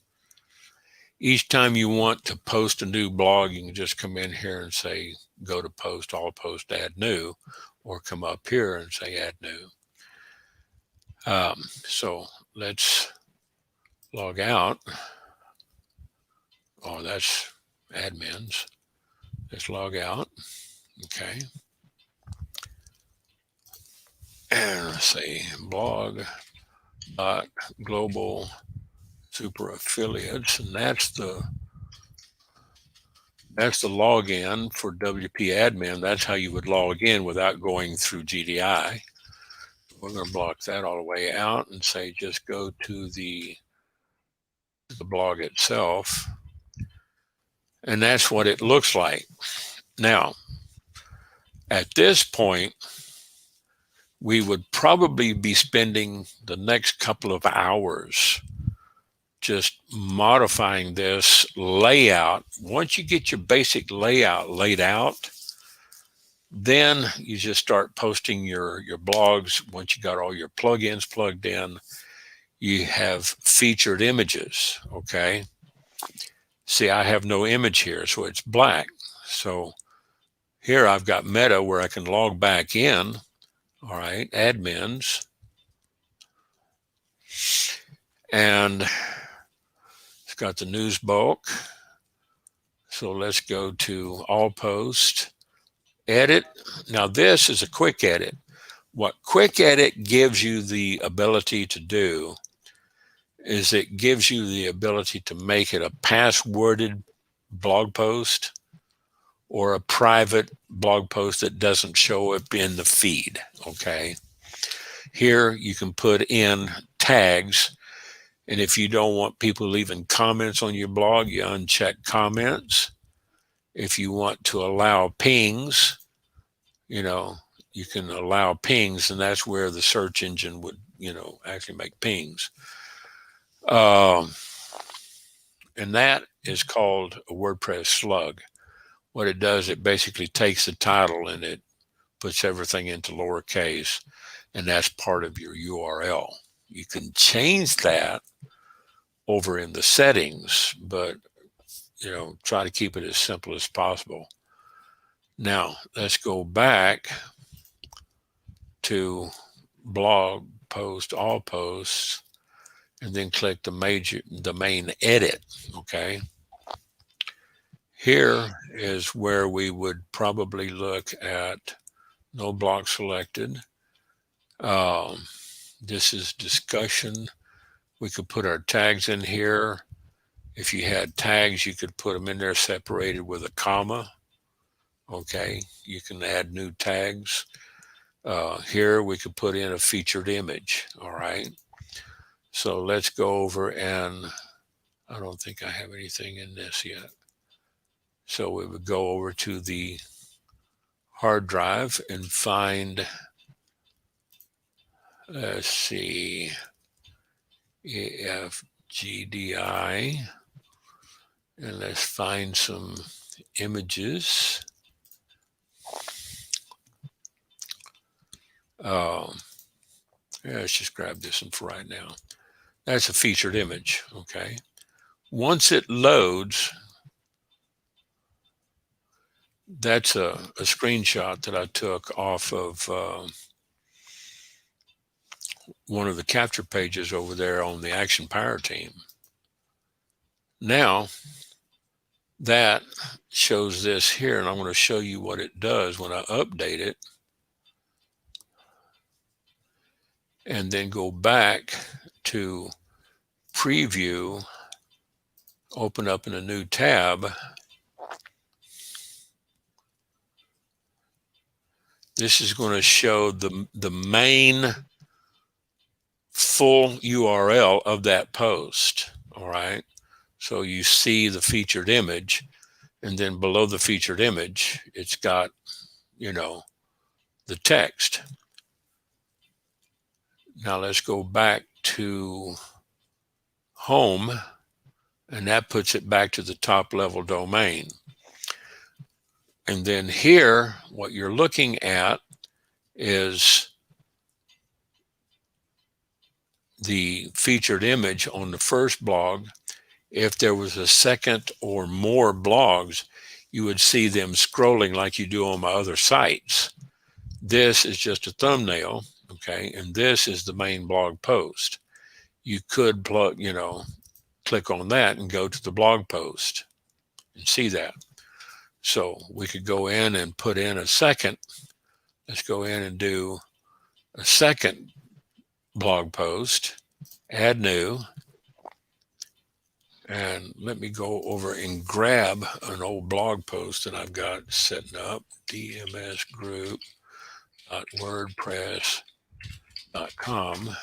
Each time you want to post a new blog, you can just come in here and say, go to post, all post, add new, or come up here and say add new. So let's log out. Oh, that's admins. Let's log out. Okay. And say blog.global super affiliates, and that's the login for WP admin. That's how you would log in without going through GDI. We're going to block that all the way out and say just go to the blog itself, and that's what it looks like. Now, at this point, we would probably be spending the next couple of hours just modifying this layout. Once you get your basic layout laid out, then you just start posting your blogs. Once you got all your plugins plugged in, you have featured images. Okay. See, I have no image here, so it's black. So here I've got meta where I can log back in. All right, admins. And it's got the news bulk. So let's go to all post, edit. Now this is a quick edit. What quick edit gives you the ability to do is it gives you the ability to make it a passworded blog post or a private blog post that doesn't show up in the feed. Okay. Here you can put in tags, and if you don't want people leaving comments on your blog, you uncheck comments. If you want to allow pings, you can allow pings, and that's where the search engine would, actually make pings. And that is called a WordPress slug. What it does, it basically takes the title and it puts everything into lowercase, and that's part of your URL. You can change that over in the settings, but try to keep it as simple as possible. Now let's go back to blog post, all posts, and then click the main edit. Okay. Here is where we would probably look at no block selected. This is discussion. We could put our tags in here. If you had tags, you could put them in there separated with a comma. Okay, you can add new tags. Here we could put in a featured image. All right. So let's go over, and I don't think I have anything in this yet. So we would go over to the hard drive and find, let's see, EFGDI, and let's find some images. Let's just grab this one for right now. That's a featured image. Okay. Once it loads, that's a screenshot that I took off of one of the capture pages over there on the Action Power team. Now that shows this here, and I'm going to show you what it does when I update it, and then go back to preview, open up in a new tab. This is going to show the main full URL of that post. All right. So you see the featured image, and then below the featured image, it's got, you know, the text. Now let's go back to home, and that puts it back to the top level domain. And then here, what you're looking at is the featured image on the first blog. If there was a second or more blogs, you would see them scrolling like you do on my other sites. This is just a thumbnail, okay? And this is the main blog post. You could plug, you know, click on that and go to the blog post and see that. So we could go in and put in a second. Let's go in and do a second blog post, add new, and let me go over and grab an old blog post that I've got setting up, dmsgroup.wordpress.com.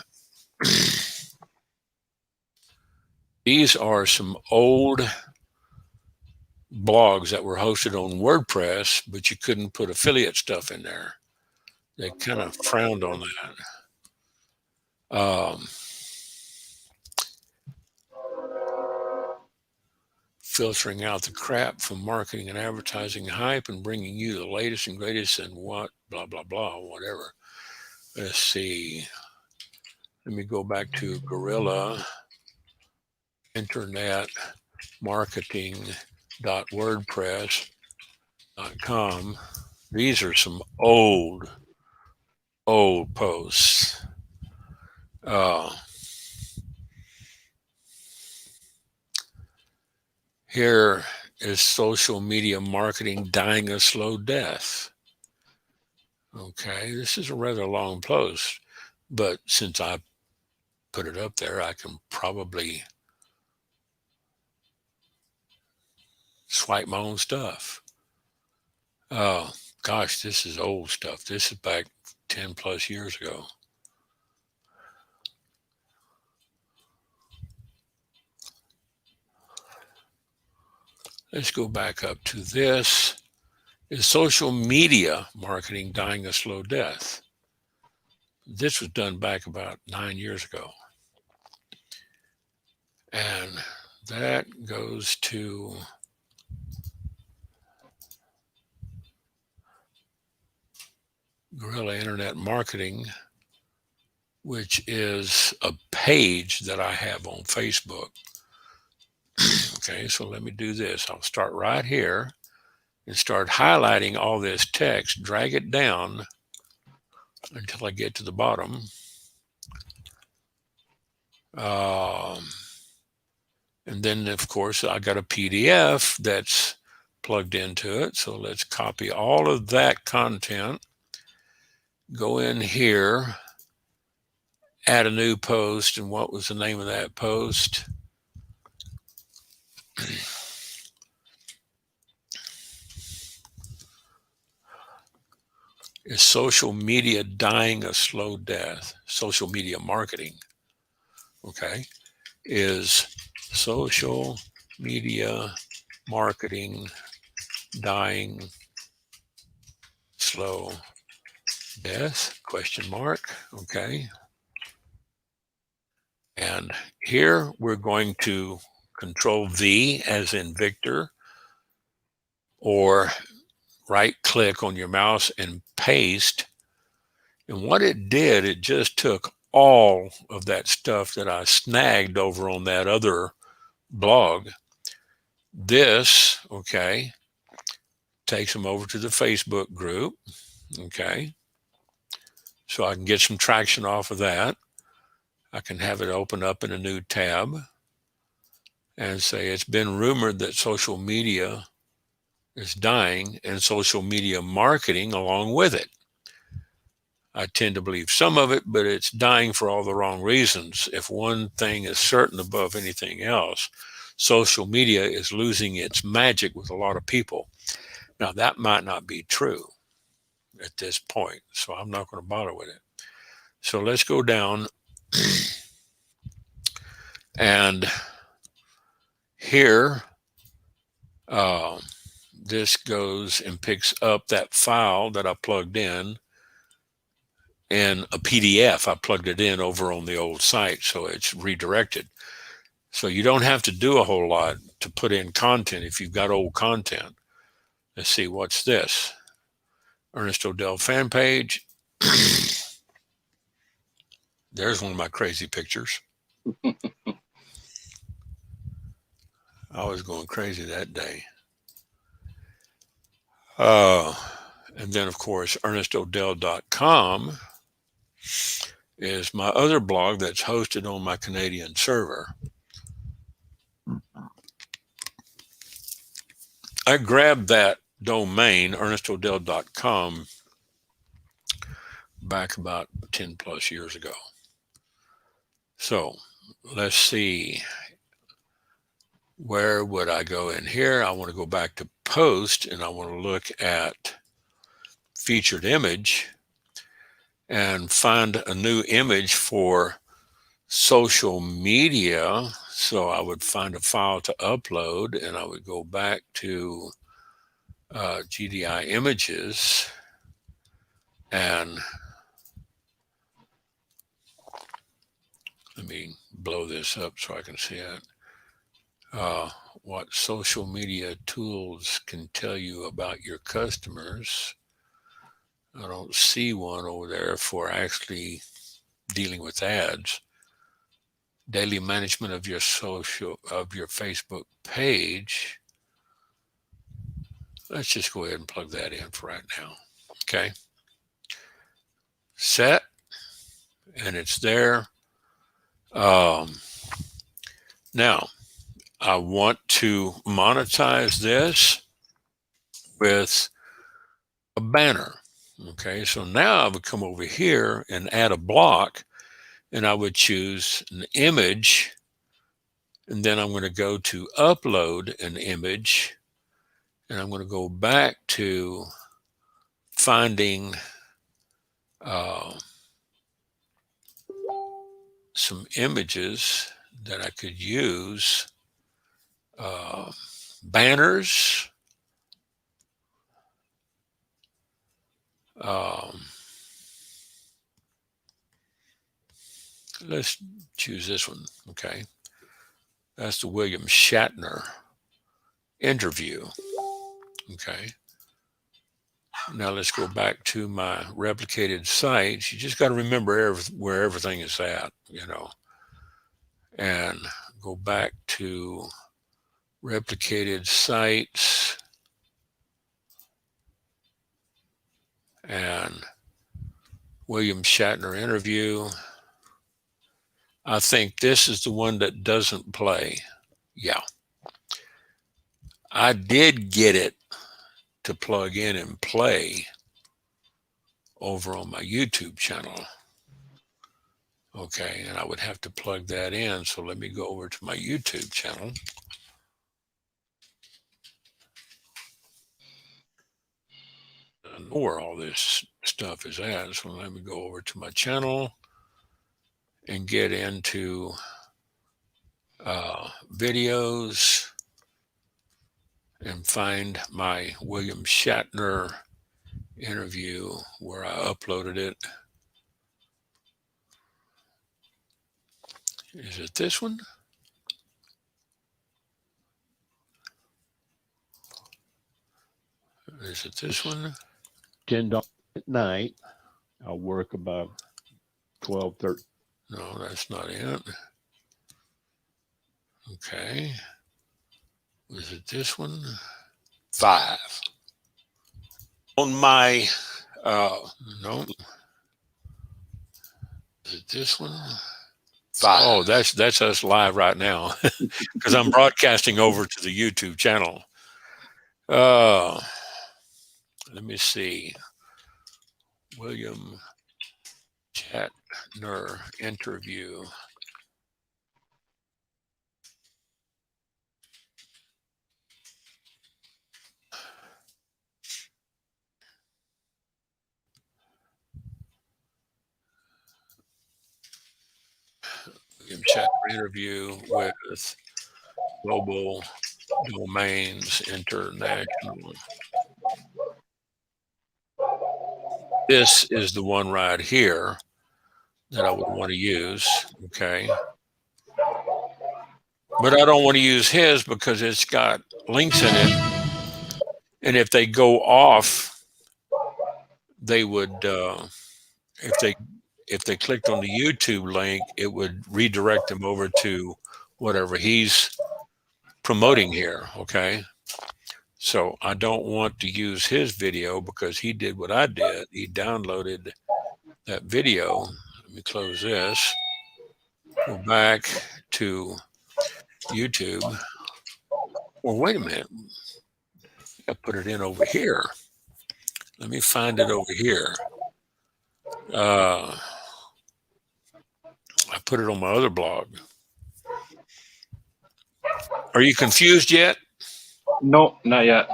These are some old blogs that were hosted on WordPress, but you couldn't put affiliate stuff in there. They kind of frowned on that. Filtering out the crap from marketing and advertising hype and bringing you the latest and greatest and what, blah, blah, blah, whatever. Let's see. Let me go back to Gorilla Internet Marketing.wordpress.com. These are some old posts. Here is social media marketing dying a slow death. Okay, this is a rather long post, but since I put it up there, I can probably swipe my own stuff. Oh, gosh, this is old stuff. This is back 10 plus years ago. Let's go back up to this. Is social media marketing dying a slow death? This was done back about 9 years ago. And that goes to Guerrilla Internet Marketing, which is a page that I have on Facebook. Okay, so let me do this. I'll start right here and start highlighting all this text, drag it down until I get to the bottom. And then, of course, I got a PDF that's plugged into it. So let's copy all of that content, go in here, add a new post. And what was the name of that post? Is social media dying a slow death? Social media marketing, okay, is social media marketing dying slow death, question mark, okay. And here we're going to Control V as in Victor, or right click on your mouse and paste. And what it did, it just took all of that stuff that I snagged over on that other blog. This, okay, takes them over to the Facebook group, okay. So I can get some traction off of that. I can have it open up in a new tab and say it's been rumored that social media is dying and social media marketing along with it. I tend to believe some of it, but it's dying for all the wrong reasons. If one thing is certain above anything else, social media is losing its magic with a lot of people. Now, that might not be true at this point, so I'm not going to bother with it. So let's go down And here, this goes and picks up that file that I plugged in a PDF. I plugged it in over on the old site, so it's redirected. So you don't have to do a whole lot to put in content if you've got old content. Let's see, what's this? Ernest Odell fan page. There's one of my crazy pictures. I was going crazy that day. And then, of course, ernestodell.com is my other blog that's hosted on my Canadian server. I grabbed that domain, ernestodell.com, back about 10 plus years ago. So let's see. Where would I go in here? I want to go back to post, and I want to look at featured image and find a new image for social media. So I would find a file to upload, and I would go back to GDI images, and let me blow this up so I can see it. What social media tools can tell you about your customers. I don't see one over there for actually dealing with ads. Daily management of your Facebook page. Let's just go ahead and plug that in for right now. Okay. Set. And it's there. Now, I want to monetize this with a banner. Okay, so now I would come over here and add a block, and I would choose an image, and then I'm going to go to upload an image, and I'm going to go back to finding some images that I could use. Banners. Let's choose this one. Okay. That's the William Shatner interview. Okay. Now let's go back to my replicated sites. You just got to remember where everything is at, you know, and go back to replicated sites and William Shatner interview. I think this is the one that doesn't play. Yeah. I did get it to plug in and play over on my YouTube channel. Okay, and I would have to plug that in. So let me go over to my YouTube channel. I know where all this stuff is at. So let me go over to my channel and get into videos and find my William Shatner interview where I uploaded it. Is it this one? Is it this one? $10 at night. I'll work about 12, 13. No, that's not it. Okay. Was it this one? 5. On my, no. Is it this one? 5. Oh, that's us live right now because I'm broadcasting over to the YouTube channel. Let me see. William Shatner interview. Chapter interview with Global Domains International. This is the one right here that I would want to use, okay? But I don't want to use his because it's got links in it. And if they go off, they would, if they clicked on the YouTube link, it would redirect them over to whatever he's promoting here, okay? So I don't want to use his video because he did what I did. He downloaded that video. Let me close this. Go back to YouTube. Well, wait a minute. I put it in over here. Let me find it over here. I put it on my other blog. Are you confused yet? No, not yet.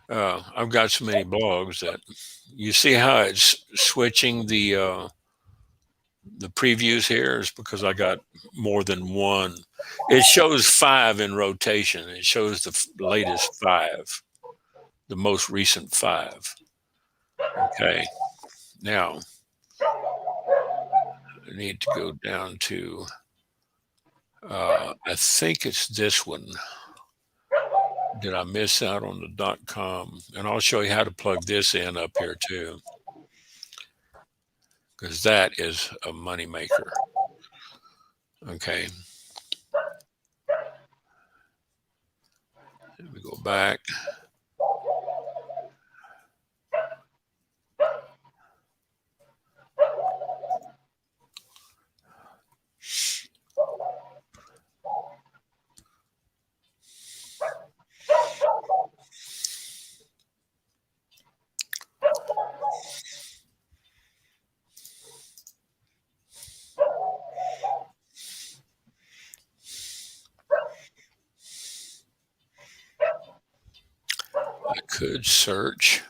I've got so many blogs that you see how it's switching the previews here is because I got more than one. It shows 5 in rotation. It shows the latest 5, the most recent 5. Okay. Now, I need to go down to, I think it's this one. Did I miss out on the .com? And I'll show you how to plug this in up here too, because that is a moneymaker. Okay. Let me go back. I could search,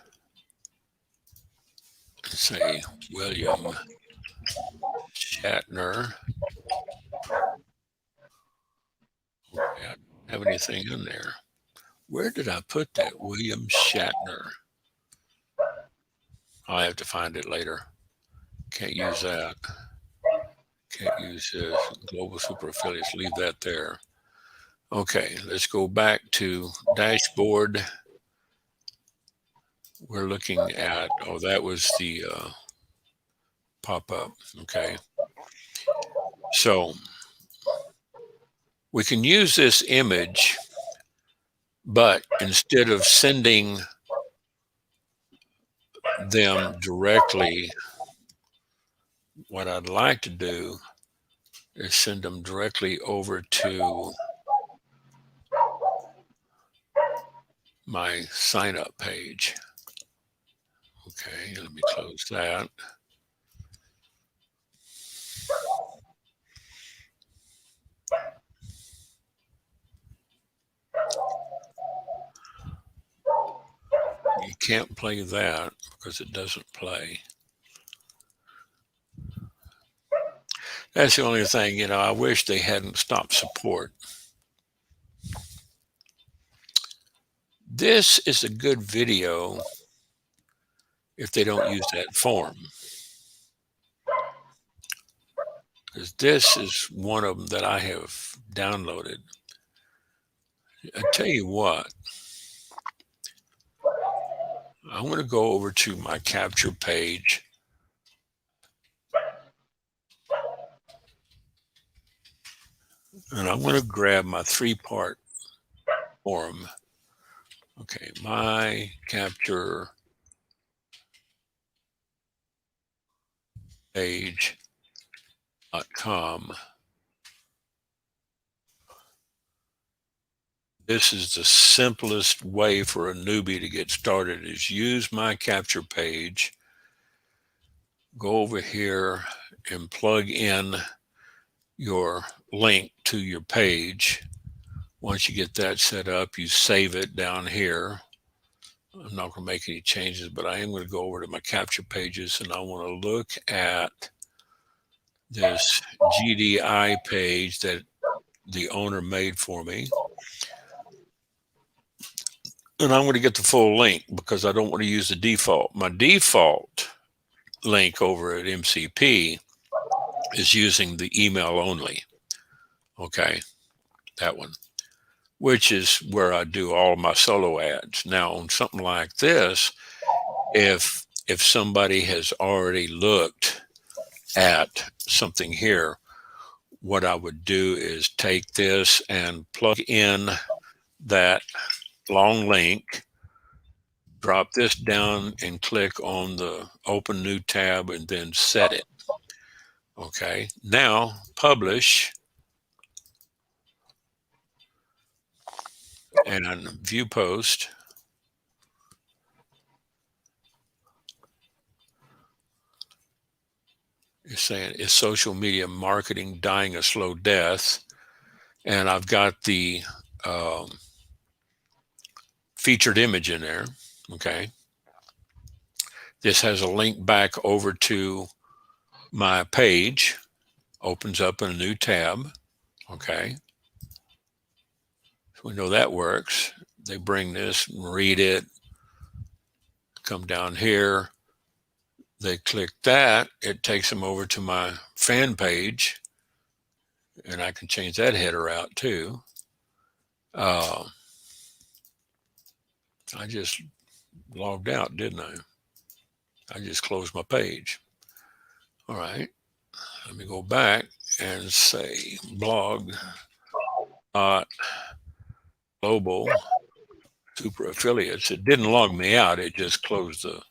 say William Shatner. Okay, I don't have anything in there. Where did I put that? William Shatner. I'll have to find it later. Can't use that. Can't use global super affiliates. Leave that there. Okay, let's go back to dashboard. We're looking at, oh, that was the pop-up. Okay. So we can use this image, but instead of sending them directly, what I'd like to do is send them directly over to my sign up page. Okay, let me close that. You can't play that because it doesn't play. That's the only thing, you know, I wish they hadn't stopped support. This is a good video if they don't use that form. Because this is one of them that I have downloaded. I tell you what, I'm going to go over to my capture page. And I'm going to grab my 3-part form. Okay, my capture page.com. This is the simplest way for a newbie to get started is use my capture page. Go over here and plug in your link to your page. Once you get that set up, you save it down here. I'm not going to make any changes, but I am going to go over to my capture pages and I want to look at this GDI page that the owner made for me. And I'm going to get the full link because I don't want to use the default. My default link over at MCP is using the email only. Okay, that one, which is where I do all my solo ads. Now on something like this, if somebody has already looked at something here, what I would do is take this and plug in that long link, drop this down and click on the open new tab and then set it. Okay, now publish and on view post. It's saying, is social media marketing dying a slow death? And I've got the featured image in there. Okay. This has a link back over to my page, opens up in a new tab. Okay. So we know that works. They bring this and read it, come down here. They click that, it takes them over to my fan page, and I can change that header out too. I just logged out, didn't I? I just closed my page. All right, let me go back and say blog global super affiliates. It didn't log me out, it just closed the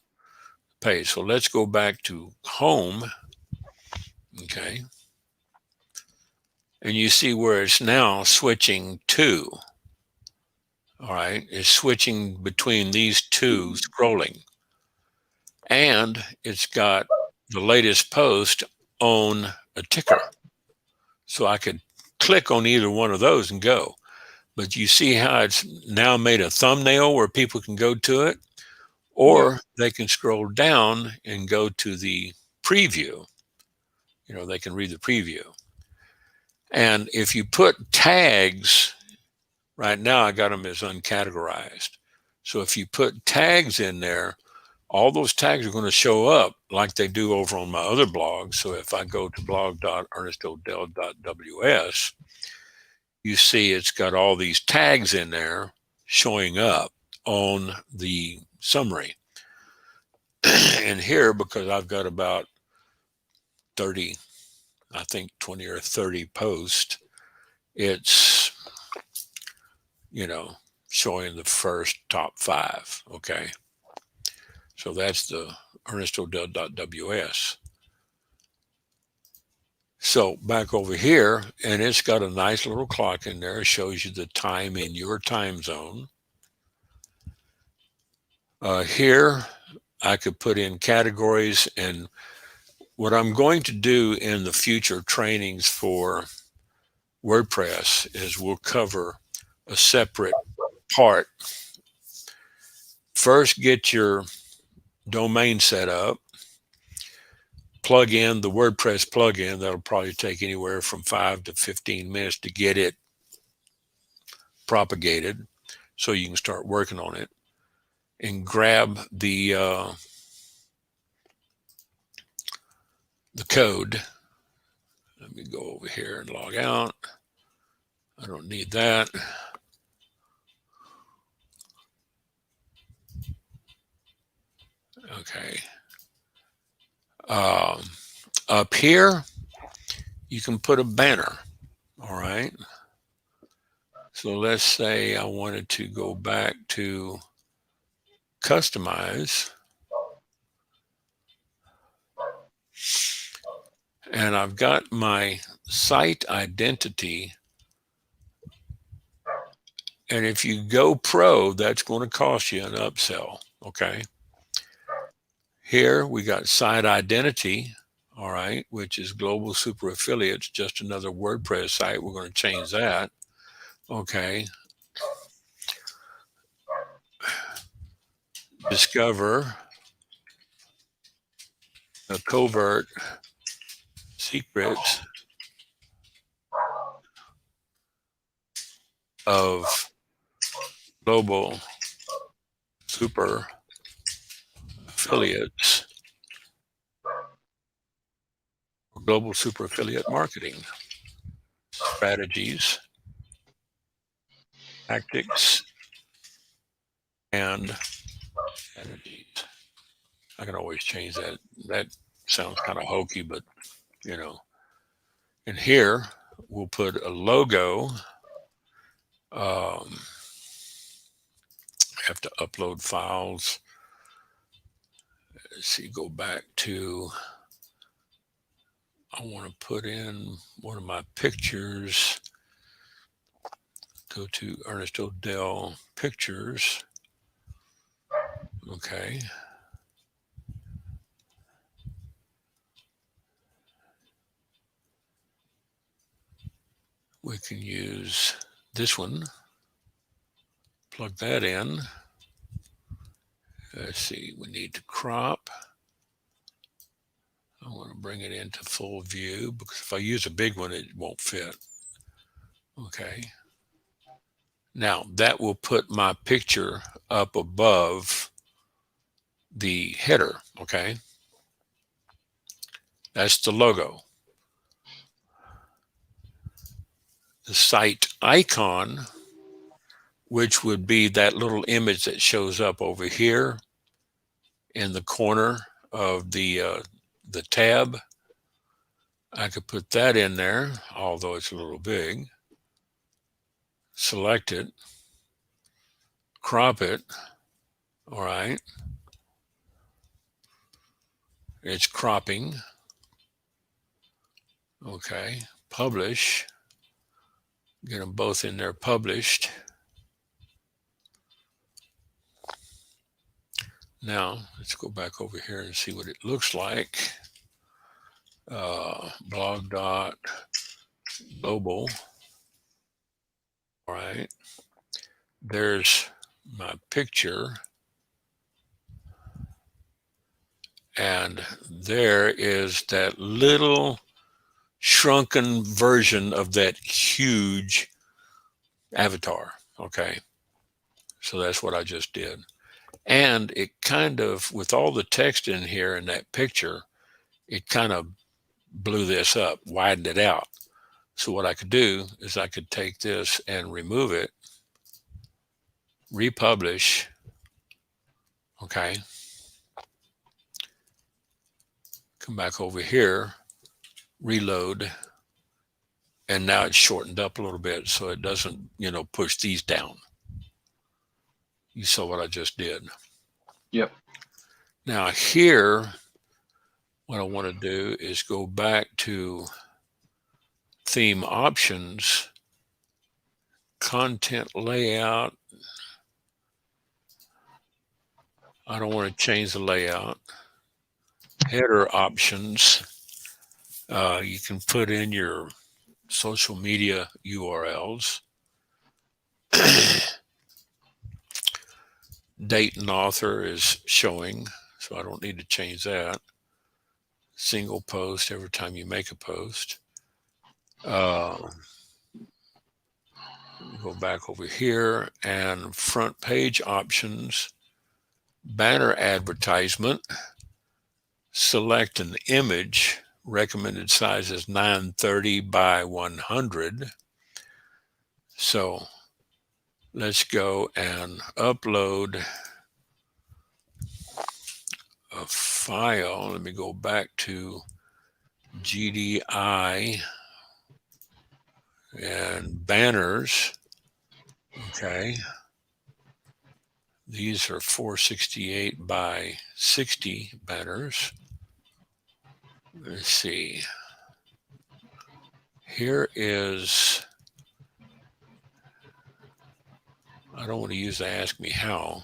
page. So let's go back to home. Okay. And you see where it's now switching to. All right, it's switching between these two scrolling. And it's got the latest post on a ticker. So I could click on either one of those and go. But you see how it's now made a thumbnail where people can go to it, or they can scroll down and go to the preview. You know, they can read the preview. And if you put tags, right now I got them as uncategorized. So if you put tags in there, all those tags are going to show up like they do over on my other blog. So if I go to blog.ernestodell.ws, you see it's got all these tags in there showing up on the summary. And here, because I've got about 30, I think 20 or 30 posts, it's, you know, showing the first top 5. Okay. So that's the ernestodell.ws. So back over here, and it's got a nice little clock in there. It shows you the time in your time zone. Here, I could put in categories, and what I'm going to do in the future trainings for WordPress is we'll cover a separate part. First, get your domain set up, plug in the WordPress plugin. That'll probably take anywhere from 5 to 15 minutes to get it propagated so you can start working on it, and grab the code. Let me go over here and log out. I don't need that. Okay. Up here, you can put a banner. All right. So let's say I wanted to go back to customize. And I've got my site identity. And if you go pro, that's going to cost you an upsell. Okay. Here we got site identity. All right. Which is Global Super Affiliates, just another WordPress site. We're going to change that. Okay. Discover a covert secrets of global super affiliates, global super affiliate marketing strategies, tactics, and strategies. I can always change that. That sounds kind of hokey, but you know. And here we'll put a logo. I have to upload files. Let's see, go back to, I want to put in one of my pictures. Go to Ernest Odell Pictures. Okay. We can use this one. Plug that in. Let's see, we need to crop. I want to bring it into full view because if I use a big one, it won't fit. Okay. Now that will put my picture up above the header. Okay. That's the logo. The site icon, which would be that little image that shows up over here in the corner of the tab. I could put that in there, although it's a little big. Select it, crop it. All right. It's cropping. Okay. Publish. Get them both in there published. Now, let's go back over here and see what it looks like. Blog.global. All right. There's my picture. And there is that little shrunken version of that huge avatar. Okay. So that's what I just did. And it kind of, with all the text in here in that picture, it kind of blew this up, widened it out. So what I could do is I could take this and remove it, republish. Okay. Come back over here, reload. And now it's shortened up a little bit so it doesn't, push these down. You saw what I just did. Yep. Now here, what I want to do is go back to theme options, content layout. I don't want to change the layout. Header options. You can put in your social media URLs. Date and author is showing, so I don't need to change that. Single post every time you make a post. Go back over here and front page options, banner advertisement, select an image, recommended size is 930 by 100. So let's go and upload a file. Let me go back to GDI and banners. Okay. These are 468 by 60 banners. Let's see. Here is, I don't want to use the ask me how.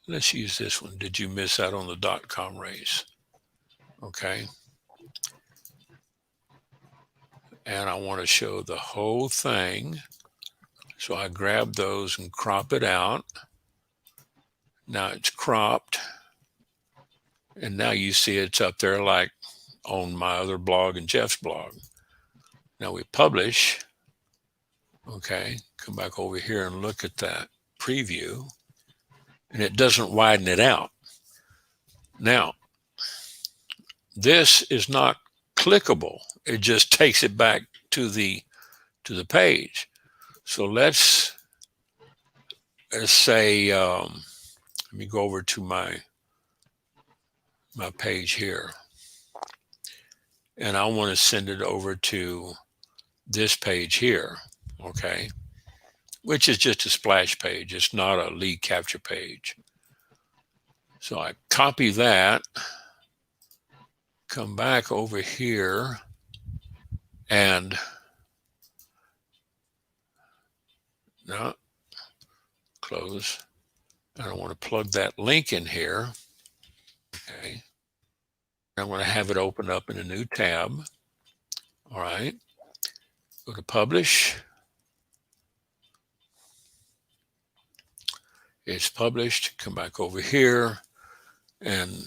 Let's use this one. Did you miss out on the .com race? Okay. and I want to show the whole thing. So I grab those and crop it out. Now it's cropped. And now you see it's up there like on my other blog and Jeff's blog. Now we publish. Okay, come back over here and look at that preview. And it doesn't widen it out. Now, this is not clickable. It just takes it back to the page. So let's say, let me go over to my page here. And I want to send it over to this page here, okay? Which is just a splash page. It's not a lead capture page. So I copy that, come back over here, and no, close. I want to plug that link in here. Okay. I'm going to have it open up in a new tab. All right. Go to publish. It's published. Come back over here. And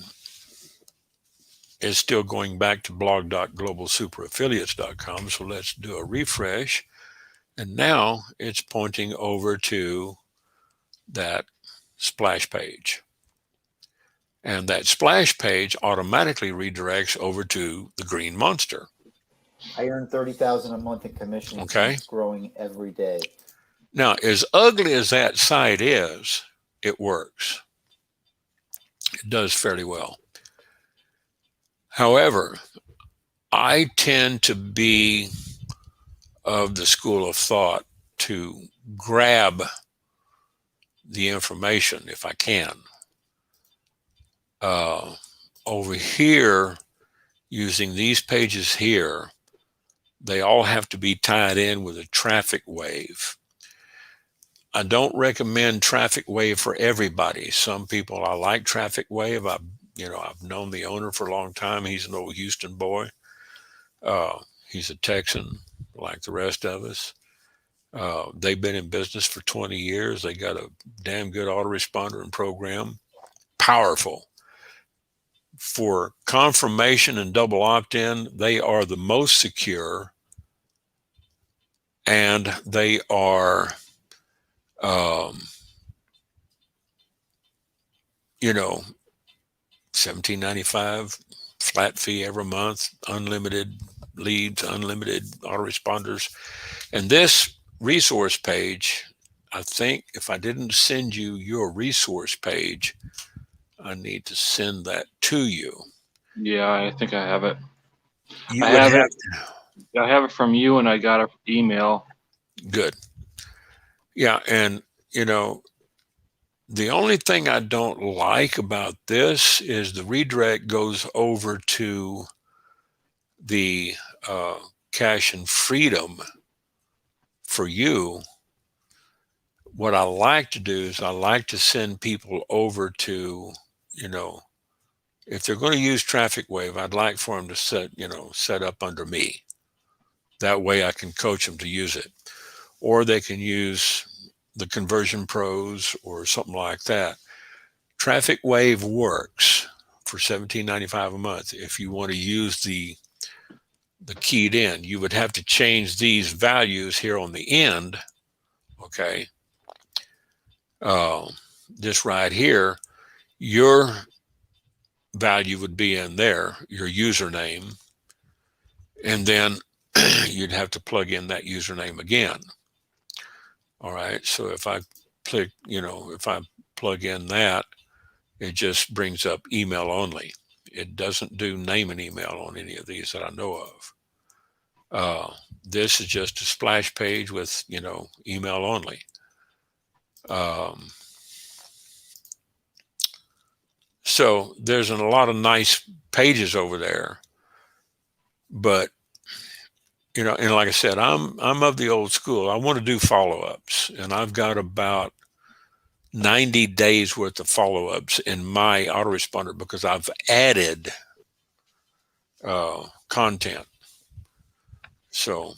it's still going back to blog.globalsuperaffiliates.com. So let's do a refresh. And now it's pointing over to that splash page. And that splash page automatically redirects over to the green monster. I earn $30,000 a month in commission. Okay. It's growing every day. Now, as ugly as that site is, it works. It does fairly well. However, I tend to be of the school of thought to grab the information if I can. Over here, using these pages here, they all have to be tied in with a traffic wave. I don't recommend traffic wave for everybody. Some people, I like traffic wave. I've known the owner for a long time. He's an old Houston boy. He's a Texan like the rest of us. They've been in business for 20 years. They got a damn good autoresponder and program. Powerful. For confirmation and double opt-in, they are the most secure, and they are, $17.95 flat fee every month, unlimited leads, unlimited autoresponders. And this resource page, I think if I didn't send you your resource page, I need to send that to you. Yeah, I think I have it. You I would have have it. I have it from you, and I got an email. Good. Yeah, and the only thing I don't like about this is the redirect goes over to the Cash and Freedom for you. What I like to do is I like to send people over to, if they're going to use Traffic Wave, I'd like for them to set up under me. That way I can coach them to use it. Or they can use the Conversion Pros or something like that. Traffic Wave works for $17.95 a month. If you want to use the keyed in, you would have to change these values here on the end. Okay. This right here, your value would be in there, your username, and then you'd have to plug in that username again. All right. So if I click, if I plug in that, it just brings up email only. It doesn't do name and email on any of these that I know of. This is just a splash page with, email only. So there's a lot of nice pages over there, but and like I said, I'm of the old school. I want to do follow-ups, and I've got about 90 days worth of follow-ups in my autoresponder because I've added content. So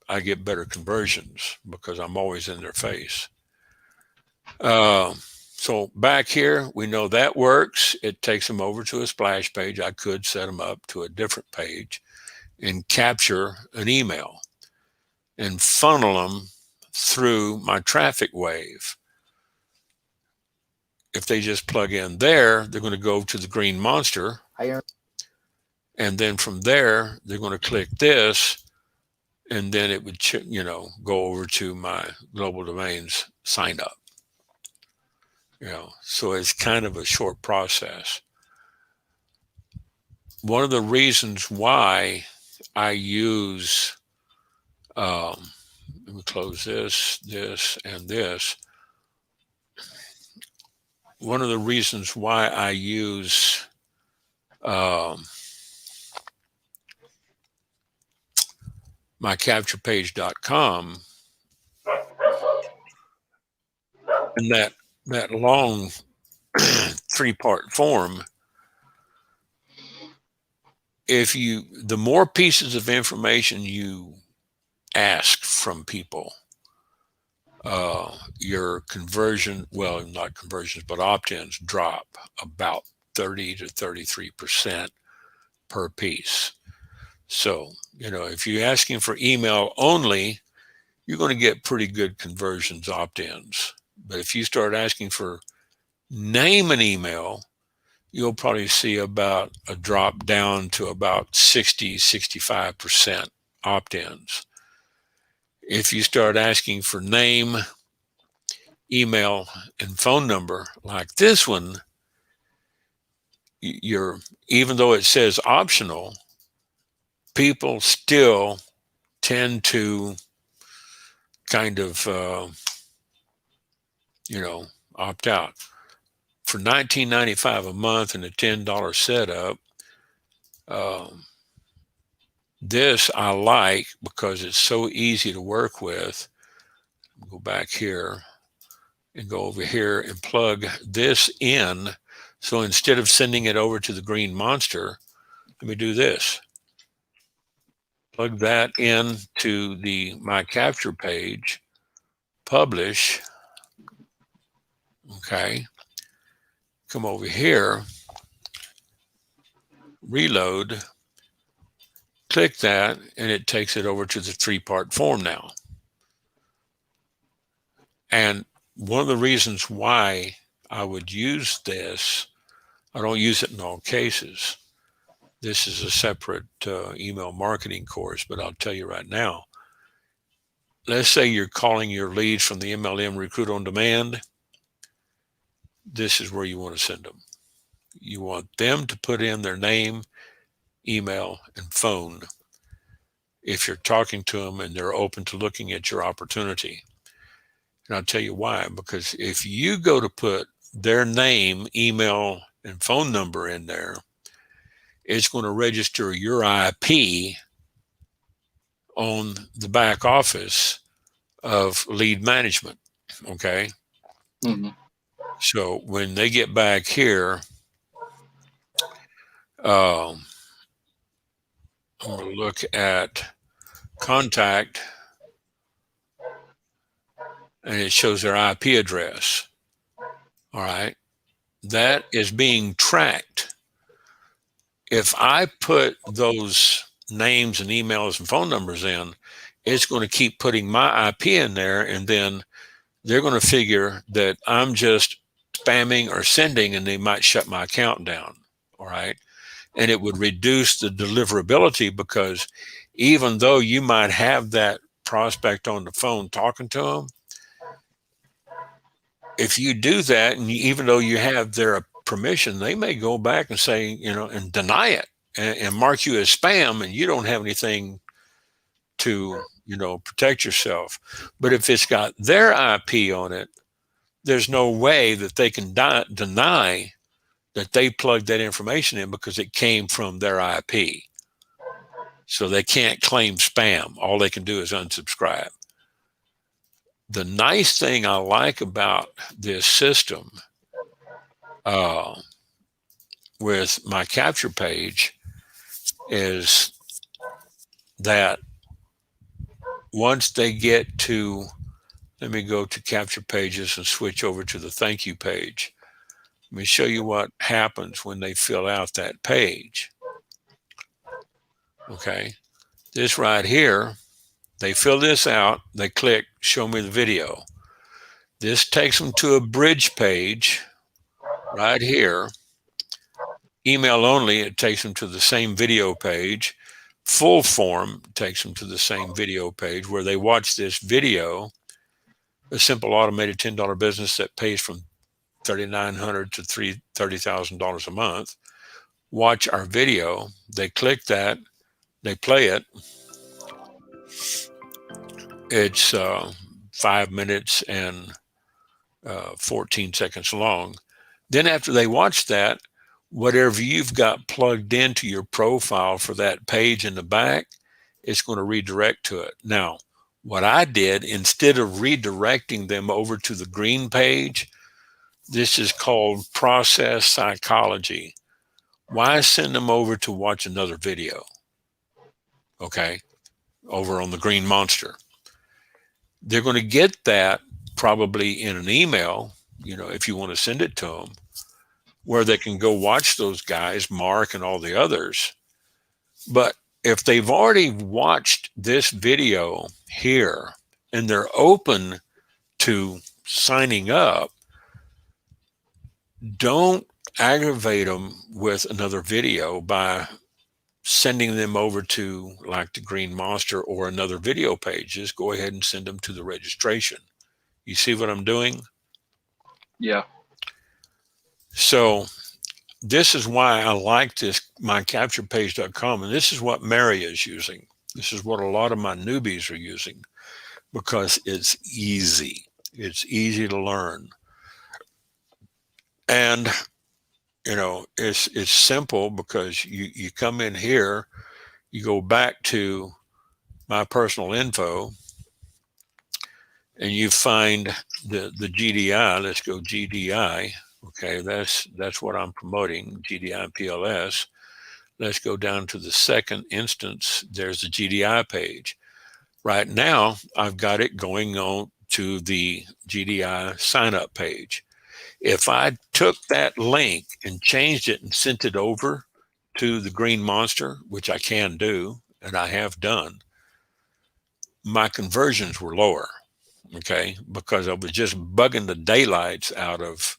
I get better conversions because I'm always in their face. So back here, we know that works. It takes them over to a splash page. I could set them up to a different page and capture an email and funnel them through my traffic wave. If they just plug in there, they're going to go to the green monster. And then from there, they're going to click this, and then it would, go over to my global domains sign up. So it's kind of a short process. One of the reasons why I use, let me close this, and this. One of the reasons why I use mycapturepage.com and that long 3-part form, the more pieces of information you ask from people, your conversion, well, not conversions, but opt-ins drop about 30 to 33% per piece. So, if you're asking for email only, you're going to get pretty good conversions, opt-ins. But if you start asking for name and email, you'll probably see about a drop down to about 60-65% opt-ins. If you start asking for name, email, and phone number like this one, even though it says optional, people still tend to kind of, opt out. For $19.95 a month and a $10 setup, this I like because it's so easy to work with. Go back here and go over here and plug this in. So instead of sending it over to the green monster, let me do this. Plug that in to my capture page, publish. Okay. Come over here, reload, click that, and it takes it over to the 3-part form now. And one of the reasons why I would use this, I don't use it in all cases. This is a separate email marketing course, but I'll tell you right now. Let's say you're calling your leads from the MLM Recruit on Demand. This is where you want to send them. You want them to put in their name, email, and phone if you're talking to them and they're open to looking at your opportunity. And I'll tell you why. Because if you go to put their name, email, and phone number in there, it's going to register your IP on the back office of lead management. Okay. Mm-hmm. So when they get back here, I'm going to look at contact, and it shows their IP address. All right. That is being tracked. If I put those names and emails and phone numbers in, it's going to keep putting my IP in there, and then they're going to figure that I'm just spamming or sending, and they might shut my account down. All right. And it would reduce the deliverability, because even though you might have that prospect on the phone talking to them, if you do that, and even though you have their permission, they may go back and say, and deny it and mark you as spam, and you don't have anything to, protect yourself. But if it's got their IP on it, there's no way that they can deny that they plugged that information in, because it came from their IP. So they can't claim spam. All they can do is unsubscribe. The nice thing I like about this system with my capture page is that once they get to, let me go to capture pages and switch over to the thank you page. Let me show you what happens when they fill out that page. Okay, this right here, they fill this out, they click show me the video. This takes them to a bridge page right here. Email only, it takes them to the same video page. Full form takes them to the same video page where they watch this video, a simple automated $10 business that pays from $3,900 to $30,000 a month. Watch our video. They click that, they play it. It's 5 minutes and 14 seconds long. Then after they watch that, whatever you've got plugged into your profile for that page in the back, it's going to redirect to it. Now, what I did, instead of redirecting them over to the green page, this is called process psychology. Why send them over to watch another video? Okay, over on the green monster. They're going to get that probably in an email, you know, if you want to send it to them, where they can go watch those guys, Mark and all the others. But if they've already watched this video here and they're open to signing up, don't aggravate them with another video by sending them over to like the green monster or another video page. Just go ahead and send them to the registration. You see what I'm doing? Yeah. So this is why I like this, mycapturepage.com, and this is what Mary is using. This is what a lot of my newbies are using because it's easy. It's easy to learn. And, you know, it's simple because you come in here, you go back to my personal info, and you find the GDI. Let's go GDI. Okay, that's what I'm promoting, GDI PLS. Let's go down to the second instance. There's the GDI page. Right now, I've got it going on to the GDI sign up page. If I took that link and changed it and sent it over to the green monster, which I can do, and I have done, my conversions were lower, okay, because I was just bugging the daylights out of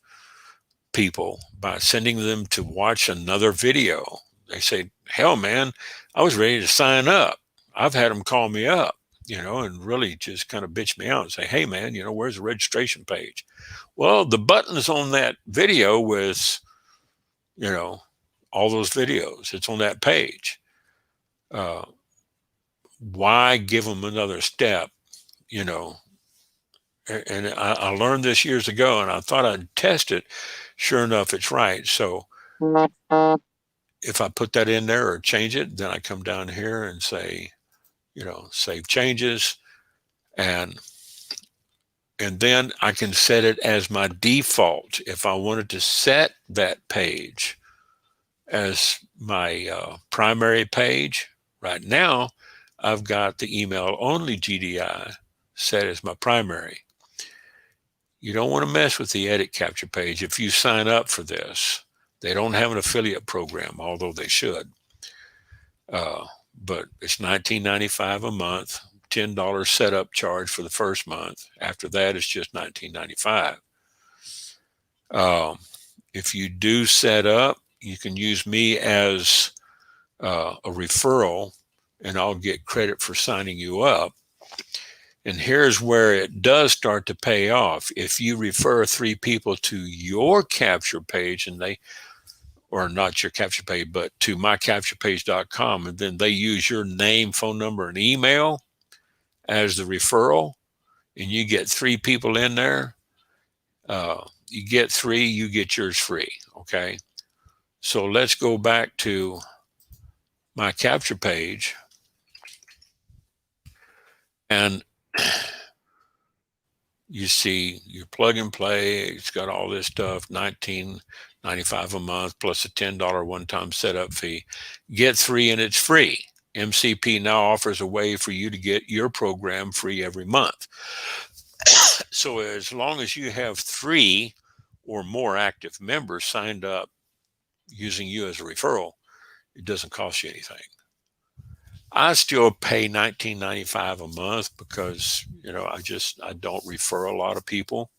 people by sending them to watch another video. They say, hell, man, I was ready to sign up. I've had them call me up, you know, and really just kind of bitch me out and say, hey, man, you know, where's the registration page? Well, the buttons on that video with, you know, all those videos, it's on that page. Why give them another step, you know? And I learned this years ago, and I thought I'd test it. Sure enough, it's right. So if I put that in there or change it, then I come down here and say, you know, save changes. And then I can set it as my default. If I wanted to set that page as my primary page, right now, I've got the email only GDI set as my primary. You don't want to mess with the edit capture page. If you sign up for this, they don't have an affiliate program, although they should. But it's $19.95 a month, $10 setup charge for the first month. After that, it's just $19.95. If you do set up, you can use me as a referral, and I'll get credit for signing you up. And here's where it does start to pay off. If you refer 3 people to your capture page, and they, or not your capture page, but to mycapturepage.com, and then they use your name, phone number, and email as the referral, and you get 3 people in there, you get 3, you get yours free, okay? So let's go back to my capture page, and you see your plug and play. It's got all this stuff, $19.95 a month plus a $10 one-time setup fee. Get 3 and it's free. MCP now offers a way for you to get your program free every month. So as long as you have 3 or more active members signed up using you as a referral, it doesn't cost you anything. I still pay $19.95 a month because, you know, I don't refer a lot of people.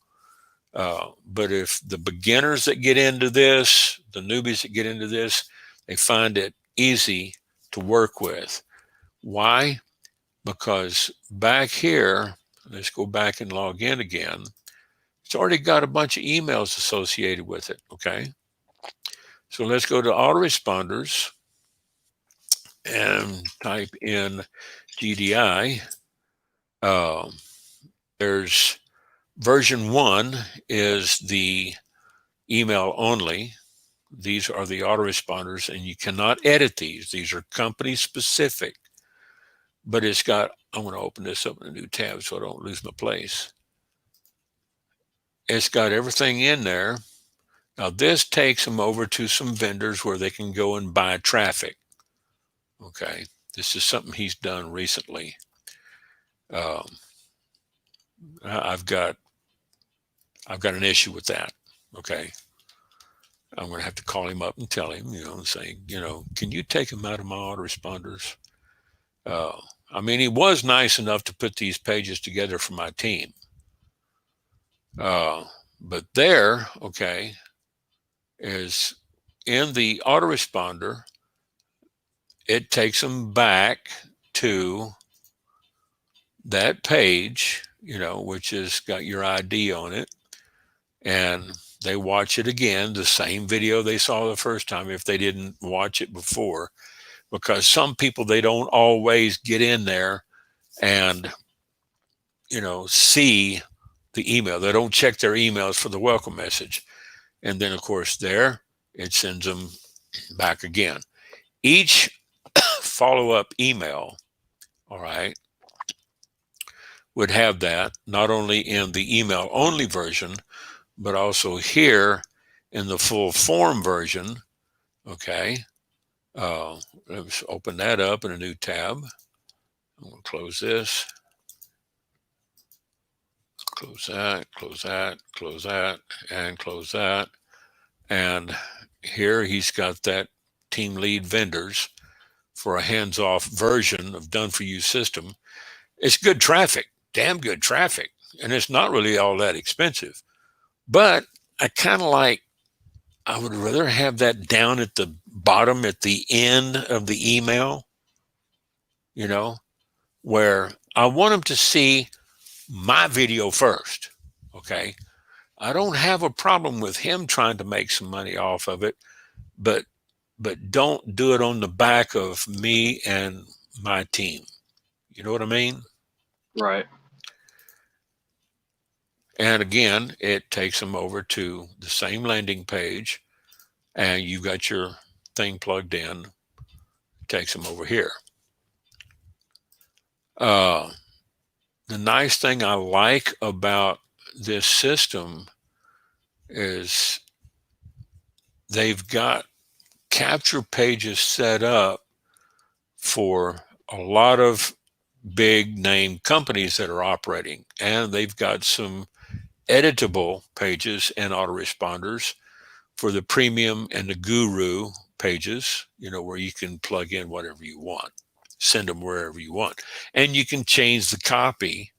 But if the beginners that get into this, the newbies that get into this, they find it easy to work with. Why? Because back here, let's go back and log in again. It's already got a bunch of emails associated with it, okay? So let's go to autoresponders and type in GDI. There's version 1 is the email only. These are the autoresponders, and you cannot edit these. These are company specific. But it's got, I'm going to open this up in a new tab so I don't lose my place. It's got everything in there. Now this takes them over to some vendors where they can go and buy traffic. Okay, this is something he's done recently. I've got an issue with that. Okay, I'm going to have to call him up and tell him, you know, and say, you know, can you take him out of my autoresponders? I mean, he was nice enough to put these pages together for my team. But there, okay, is in the autoresponder, it takes them back to that page, you know, which has got your ID on it. And they watch it again, the same video they saw the first time if they didn't watch it before. Because some people, they don't always get in there and, you know, see the email. They don't check their emails for the welcome message. And then, of course, there, it sends them back again. Each follow-up email, all right, would have that not only in the email-only version, but also here in the full form version, okay. Let's open that up in a new tab. I'm going to close this. Close that, close that, close that, and close that. And here he's got that team lead vendors for a hands-off version of done for you system. It's good traffic, damn good traffic. And it's not really all that expensive. But I kind of like, I would rather have that down at the bottom at the end of the email, you know, where I want them to see my video first, okay? I don't have a problem with him trying to make some money off of it, but don't do it on the back of me and my team. You know what I mean? Right. And again, it takes them over to the same landing page, and you've got your thing plugged in. It takes them over here. The nice thing I like about this system is they've got capture pages set up for a lot of big name companies that are operating, and they've got some editable pages and autoresponders for the premium and the guru pages, you know, where you can plug in whatever you want, send them wherever you want, and you can change the copy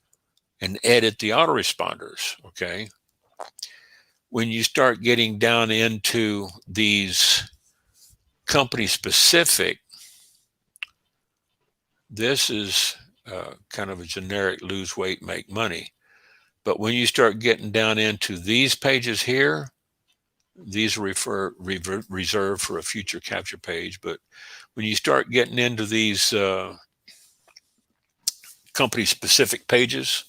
and edit the autoresponders. Okay, when you start getting down into these company specific, this is kind of a generic lose weight, make money. But when you start getting down into these pages here, these are reserved for a future capture page. But when you start getting into these company specific pages,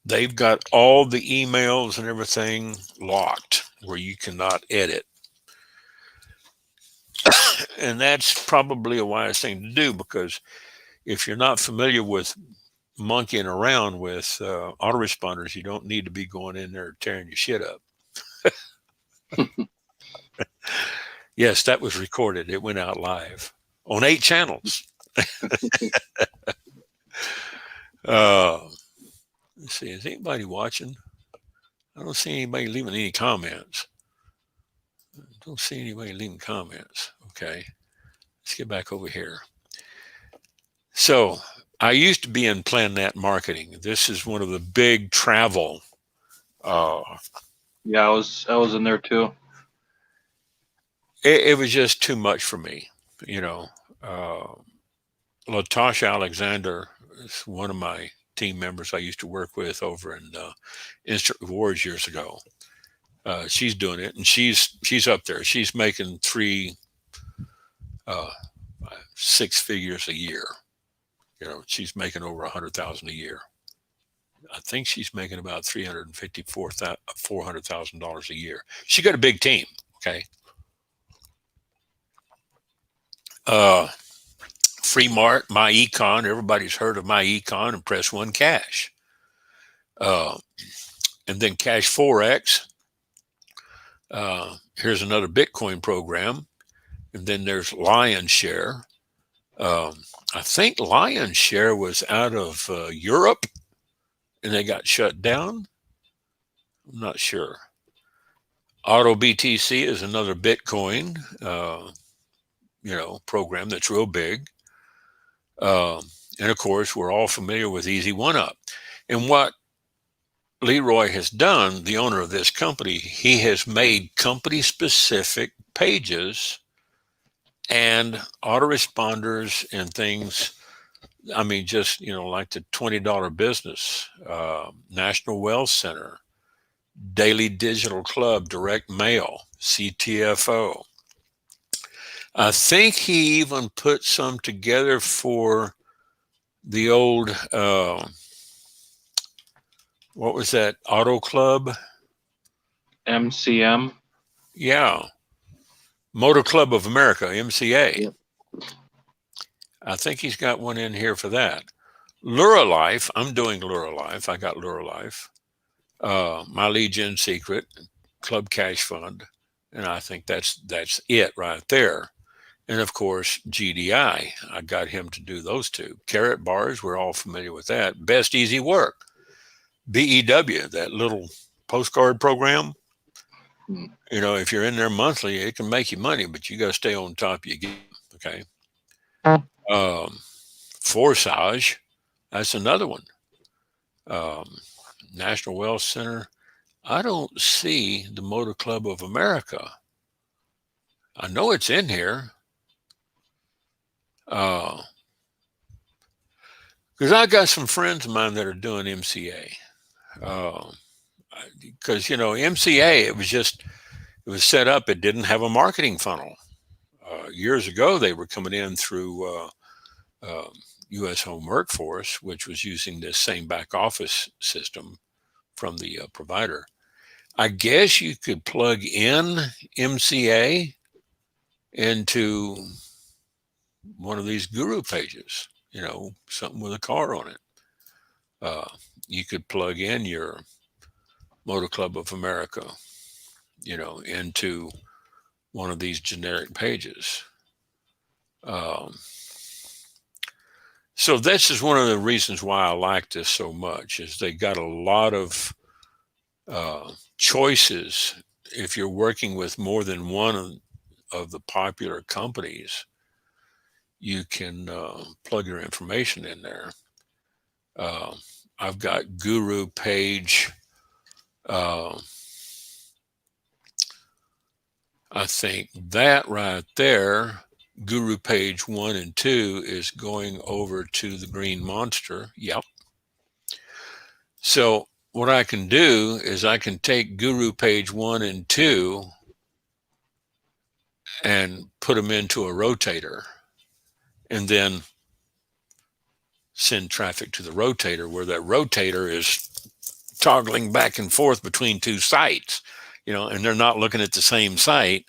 they've got all the emails and everything locked where you cannot edit. And that's probably a wise thing to do, because if you're not familiar with monkeying around with autoresponders, you don't need to be going in there tearing your shit up. Yes, that was recorded. It went out live on 8 channels. Let's see, is anybody watching? I don't see anybody leaving any comments. Don't see anybody leaving comments. Okay, let's get back over here. So I used to be in PlanNet marketing. This is one of the big travel. Yeah, I was in there too. It was just too much for me, you know. Latasha Alexander is one of my team members I used to work with over in Instant Rewards years ago. She's doing it, and she's up there. She's making 6 figures a year. You know, she's making over 100,000 a year. I think she's making about $400,000 a year. She got a big team. Okay. Free Mart, My Econ. Everybody's heard of My Econ and Press One Cash. And then Cash Forex. Here's another Bitcoin program. And then there's Lion Share. I think Lion Share was out of Europe and they got shut down. I'm not sure. Auto BTC is another Bitcoin, program that's real big. And of course, we're all familiar with Easy One Up. And what Leroy has done, the owner of this company, he has made company specific pages and autoresponders and things. I mean, just, like the $20 business, National Wealth Center, Daily Digital Club, Direct Mail, CTFO. I think he even put some together for the old, what was that, Auto Club? MCM. Yeah. Motor Club of America, MCA. Yep. I think he's got one in here for that. Luralife, I'm doing Luralife. I got Luralife. My Lead Gen Secret, Club Cash Fund, and I think that's it right there. And of course, GDI, I got him to do those two. Carrot Bars, we're all familiar with that. Best Easy Work, BEW, that little postcard program. If you're in there monthly, it can make you money, but you got to stay on top of your game. Okay. Forsage, that's another one. National Wealth Center. I don't see the Motor Club of America. I know it's in here. Because I got some friends of mine that are doing MCA. Because, MCA, it was set up, it didn't have a marketing funnel. Years ago, they were coming in through U.S. Home Workforce, which was using this same back office system from the provider. I guess you could plug in MCA into one of these guru pages, something with a car on it. You could plug in your Motor Club of America, into one of these generic pages. So this is one of the reasons why I like this so much, is they got a lot of choices. If you're working with more than one of the popular companies, you can plug your information in there. I've got Guru page. I think that right there, Guru page 1 and 2 is going over to the Green Monster. Yep. So what I can do is I can take Guru page 1 and 2 and put them into a rotator and then send traffic to the rotator, where that rotator is toggling back and forth between two sites, and they're not looking at the same site,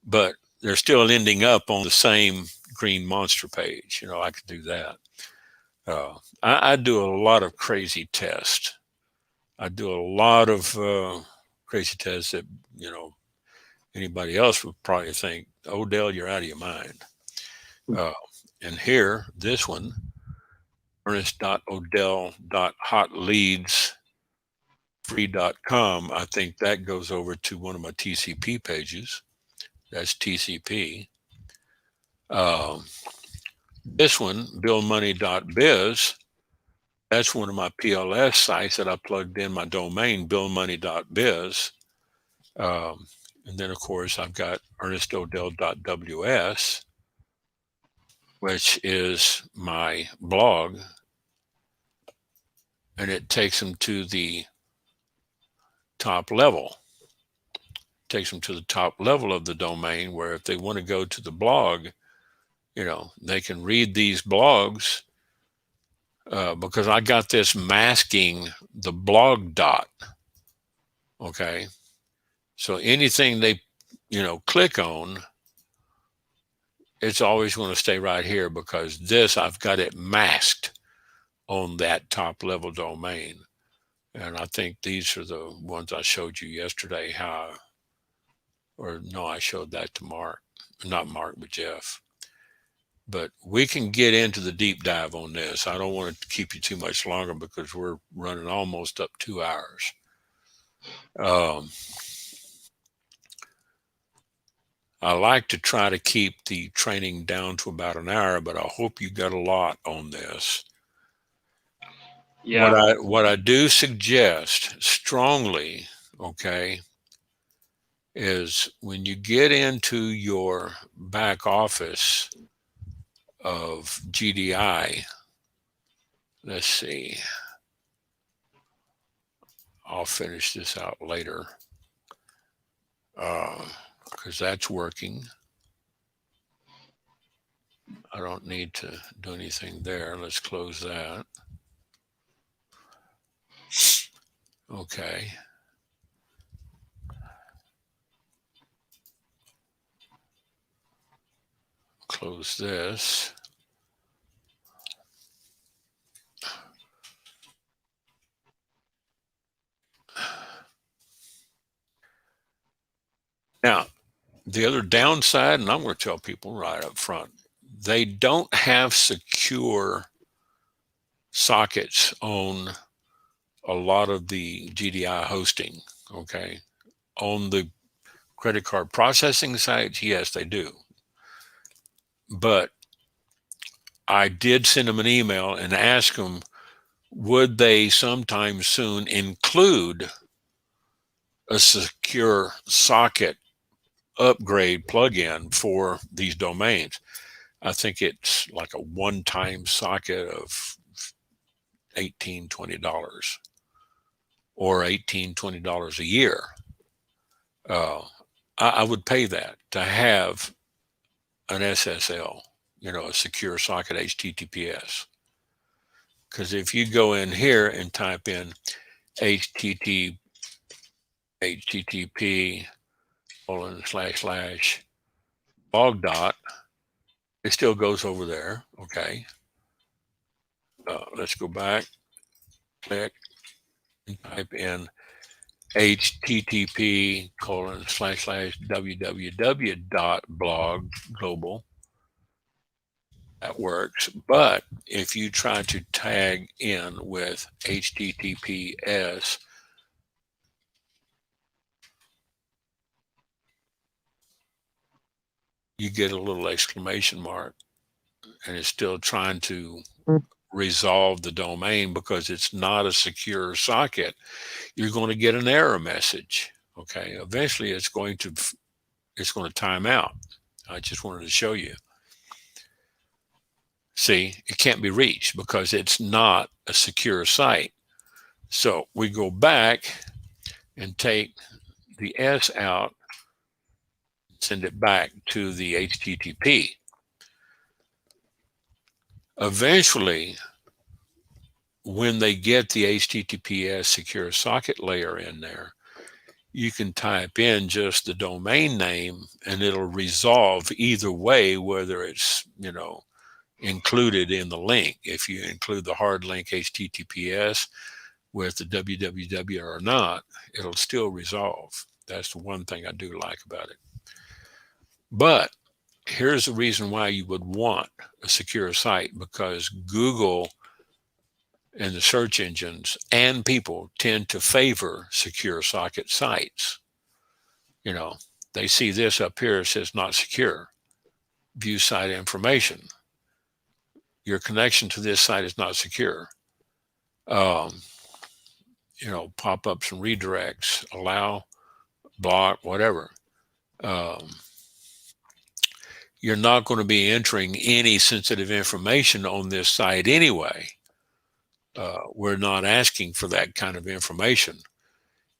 but they're still ending up on the same Green Monster page. I could do that. I do a lot of crazy tests. I do a lot of crazy tests that, Anybody else would probably think, Odell, you're out of your mind. And here, this one, ernest.odell.hotleadsfree.com, I think that goes over to one of my TCP pages. That's TCP. This one, billmoney.biz, that's one of my PLS sites that I plugged in my domain, billmoney.biz. And then, of course, I've got ernestodell.ws, which is my blog. And it takes them to the top level. Takes them to the top level of the domain, where if they want to go to the blog, they can read these blogs, because I got this masking the blog dot. Okay. So anything they, click on, it's always going to stay right here, because this, I've got it masked on that top level domain. And I think these are the ones I showed you yesterday, I showed that to Mark, not Mark, but Jeff. But we can get into the deep dive on this. I don't want to keep you too much longer, because we're running almost up 2 hours. I like to try to keep the training down to about an hour, but I hope you got a lot on this. Yeah. What I do suggest strongly, okay, is when you get into your back office of GDI, let's see, I'll finish this out later, because that's working. I don't need to do anything there. Let's close that. Okay. Close this. Now, the other downside, and I'm going to tell people right up front, they don't have secure sockets on a lot of the GDI hosting, okay? On the credit card processing sites, yes, they do. But I did send them an email and ask them, would they sometime soon include a secure socket upgrade plugin for these domains? I think it's like a one-time socket of $18, $20 or $18, $20 a year. I would pay that to have an SSL, a secure socket HTTPS. Because if you go in here and type in HTTP // dot, it still goes over there. Okay. Let's go back, click, and type in HTTP / www.blog global. That works. But if you try to tag in with HTTPS, you get a little exclamation mark, and it's still trying to resolve the domain because it's not a secure socket. You're going to get an error message. Okay. Eventually it's going to time out. I just wanted to show you. See, it can't be reached because it's not a secure site. So we go back and take the S out, send it back to the HTTP. Eventually, when they get the HTTPS secure socket layer in there, you can type in just the domain name and it'll resolve either way, whether it's, included in the link. If you include the hard link HTTPS with the www or not, it'll still resolve. That's the one thing I do like about it. But here's the reason why you would want a secure site, because Google and the search engines and people tend to favor secure socket sites. You know, they see this up here, it says not secure. View site information. Your connection to this site is not secure. You know, pop-ups and redirects, allow, block, whatever. You're not going to be entering any sensitive information on this site anyway. We're not asking for that kind of information.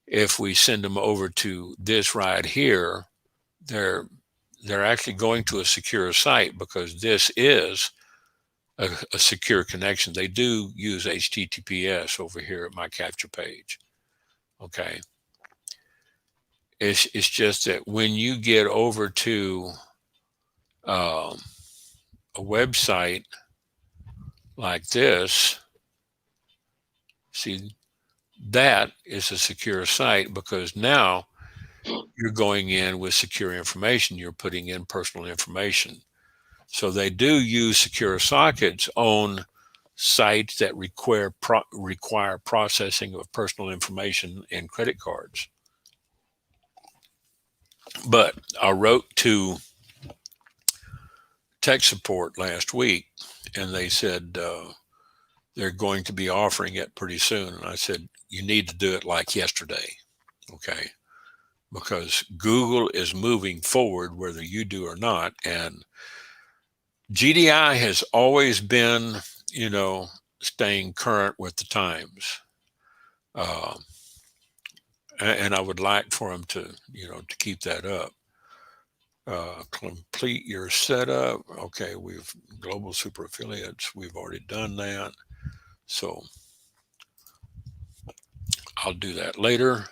If we send them over to this right here, they're actually going to a secure site, because this is a secure connection. They do use HTTPS over here at my capture page. Okay. It's just that when you get over to a website like this, see, that is a secure site, because now you're going in with secure information. You're putting in personal information. So they do use secure sockets on sites that require processing of personal information and credit cards. But I wrote to tech support last week, and they said they're going to be offering it pretty soon. And I said, you need to do it like yesterday, okay? Because Google is moving forward whether you do or not. And GDI has always been, you know, staying current with the times. And I would like for them to, you know, to keep that up. Complete your setup. Okay, we've global super affiliates. We've already done that. So I'll do that later.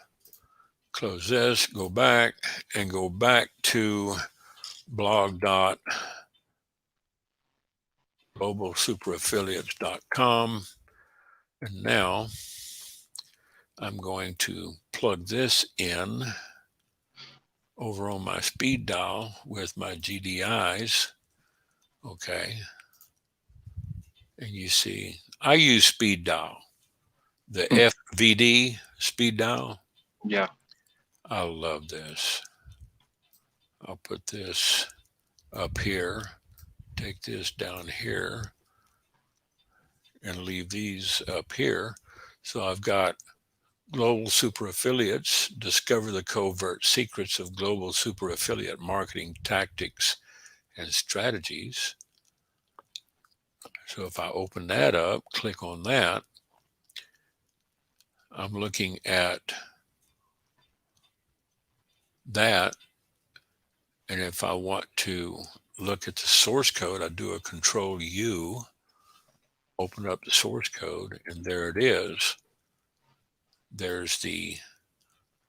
Close this, go back to blog.globalsuperaffiliates.com. And now I'm going to plug this in over on my speed dial with my GDIs. Okay. And you see, I use speed dial, the FVD speed dial. Yeah. I love this. I'll put this up here, take this down here, and leave these up here. So I've got Global Super Affiliates, discover the covert secrets of global super affiliate marketing tactics and strategies. So if I open that up, click on that, I'm looking at that. And if I want to look at the source code, I do a Control U, open up the source code, and there it is. There's the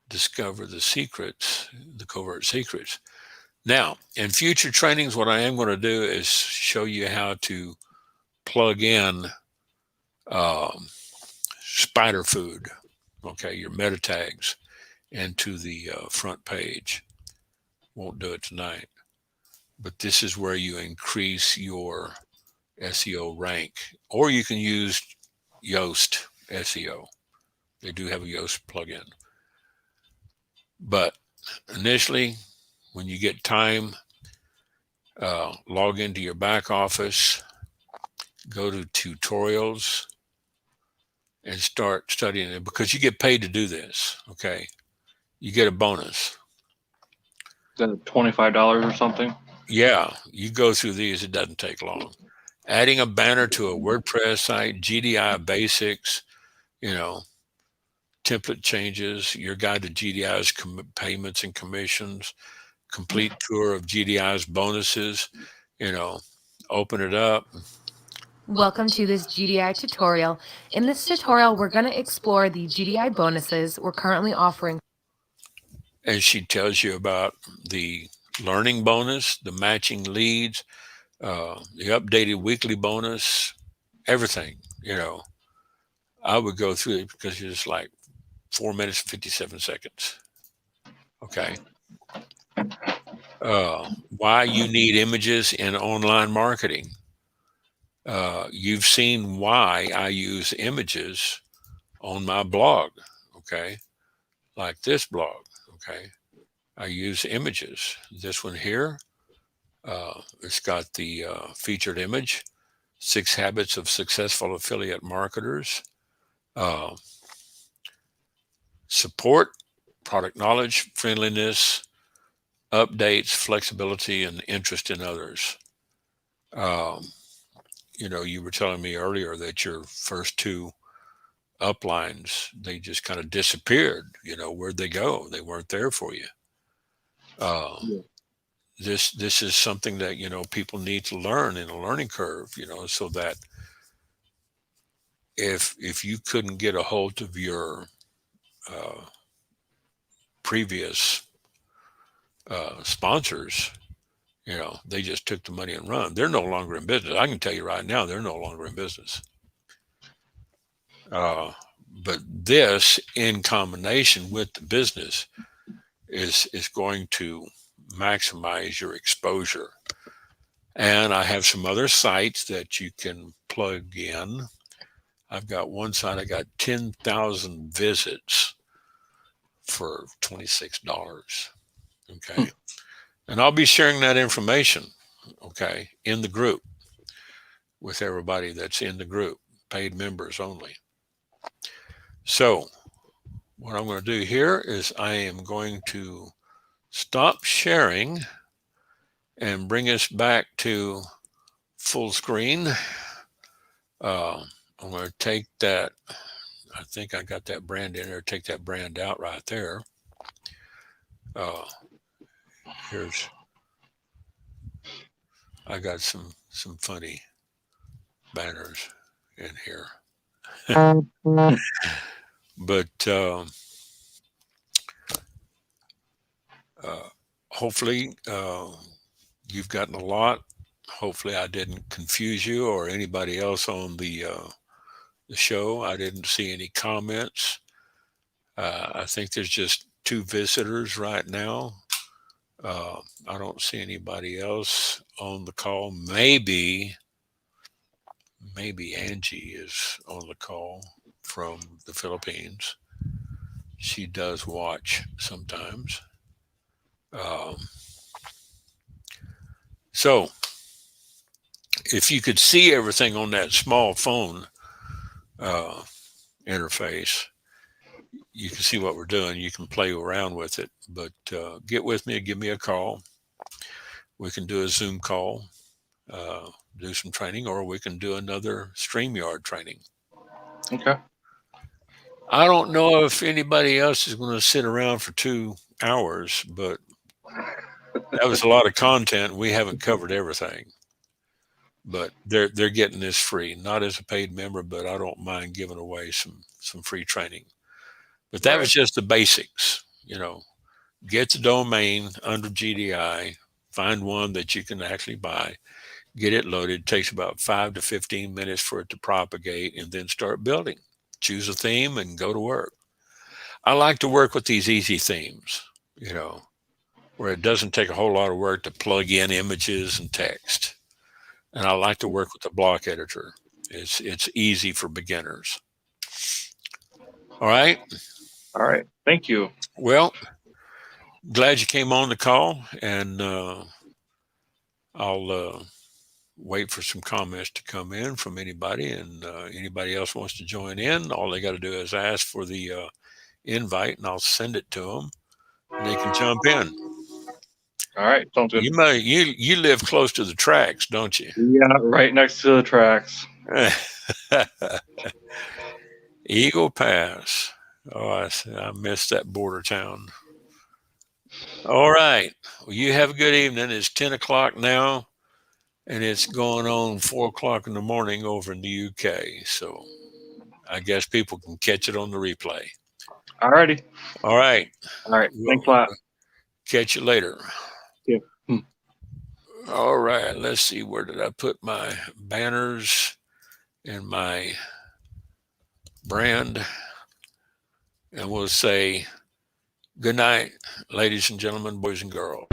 discover the secrets, the covert secrets. Now, in future trainings, what I am going to do is show you how to plug in spider food, okay, your meta tags, into the front page. Won't do it tonight, but this is where you increase your SEO rank, or you can use Yoast SEO. They do have a Yoast plugin. But initially, when you get time, log into your back office, go to tutorials, and start studying it, because you get paid to do this, okay? You get a bonus. Is that $25 or something? Yeah, you go through these, it doesn't take long. Adding a banner to a WordPress site, GDI basics, you know, template changes, your guide to GDI's payments and commissions, complete tour of GDI's bonuses, you know, open it up. Welcome to this GDI tutorial. In this tutorial, we're going to explore the GDI bonuses we're currently offering. And she tells you about the learning bonus, the matching leads, the updated weekly bonus, everything, you know. I would go through it because it's like 4 minutes, 57 seconds. Okay. Why you need images in online marketing. You've seen why I use images on my blog. Okay. Like this blog. Okay. I use images. This one here, it's got the featured image, 6 Habits of Successful Affiliate Marketers. Support, product knowledge, friendliness, updates, flexibility, and interest in others. You know, you were telling me earlier that your first 2 uplines, they just kind of disappeared. You know, where'd they go? They weren't there for you. Yeah. This is something that, you know, people need to learn in a learning curve, you know, so that if you couldn't get a hold of your previous sponsors, you know, they just took the money and run. They're no longer in business. I can tell you right now, they're no longer in business. But this, in combination with the business, is going to maximize your exposure. And I have some other sites that you can plug in. I've got one site, I got 10,000 visits for $26. Okay. And I'll be sharing that information, okay, in the group with everybody that's in the group, paid members only. So what I'm going to do here is I am going to stop sharing and bring us back to full screen. I'm going to take that. I think I got that brand in there. Take that brand out right there. I got some funny banners in here. But hopefully you've gotten a lot. Hopefully I didn't confuse you or anybody else on the show. I didn't see any comments. I think there's just 2 visitors right now. I don't see anybody else on the call. Maybe Angie is on the call from the Philippines. She does watch sometimes. So if you could see everything on that small phone interface, you can see what we're doing. You can play around with it, but get with me and give me a call. We can do a Zoom call, do some training, or we can do another StreamYard training. Okay. I don't know if anybody else is going to sit around for 2 hours, but that was a lot of content. We haven't covered everything, but they're getting this free, not as a paid member, but I don't mind giving away some free training. But that was just the basics, you know. Get the domain under GDI, find one that you can actually buy, get it loaded. It takes about 5 to 15 minutes for it to propagate, and then start building. Choose a theme and go to work. I like to work with these easy themes, you know, where it doesn't take a whole lot of work to plug in images and text. And I like to work with the block editor. It's easy for beginners. All right. All right. Thank you. Well, glad you came on the call, and I'll wait for some comments to come in from anybody, and anybody else wants to join in, all they got to do is ask for the invite, and I'll send it to them, and they can jump in. All right. Sounds good. You live close to the tracks, don't you? Yeah, right next to the tracks. Eagle Pass. Oh, I missed that border town. All right. Well, you have a good evening. It's 10 o'clock now, and it's going on 4 o'clock in the morning over in the UK. So I guess people can catch it on the replay. All righty. All right. All right. Thanks a lot. Catch you later. Yeah. All right. Let's see. Where did I put my banners and my brand? And we'll say Good night, ladies and gentlemen, boys and girls.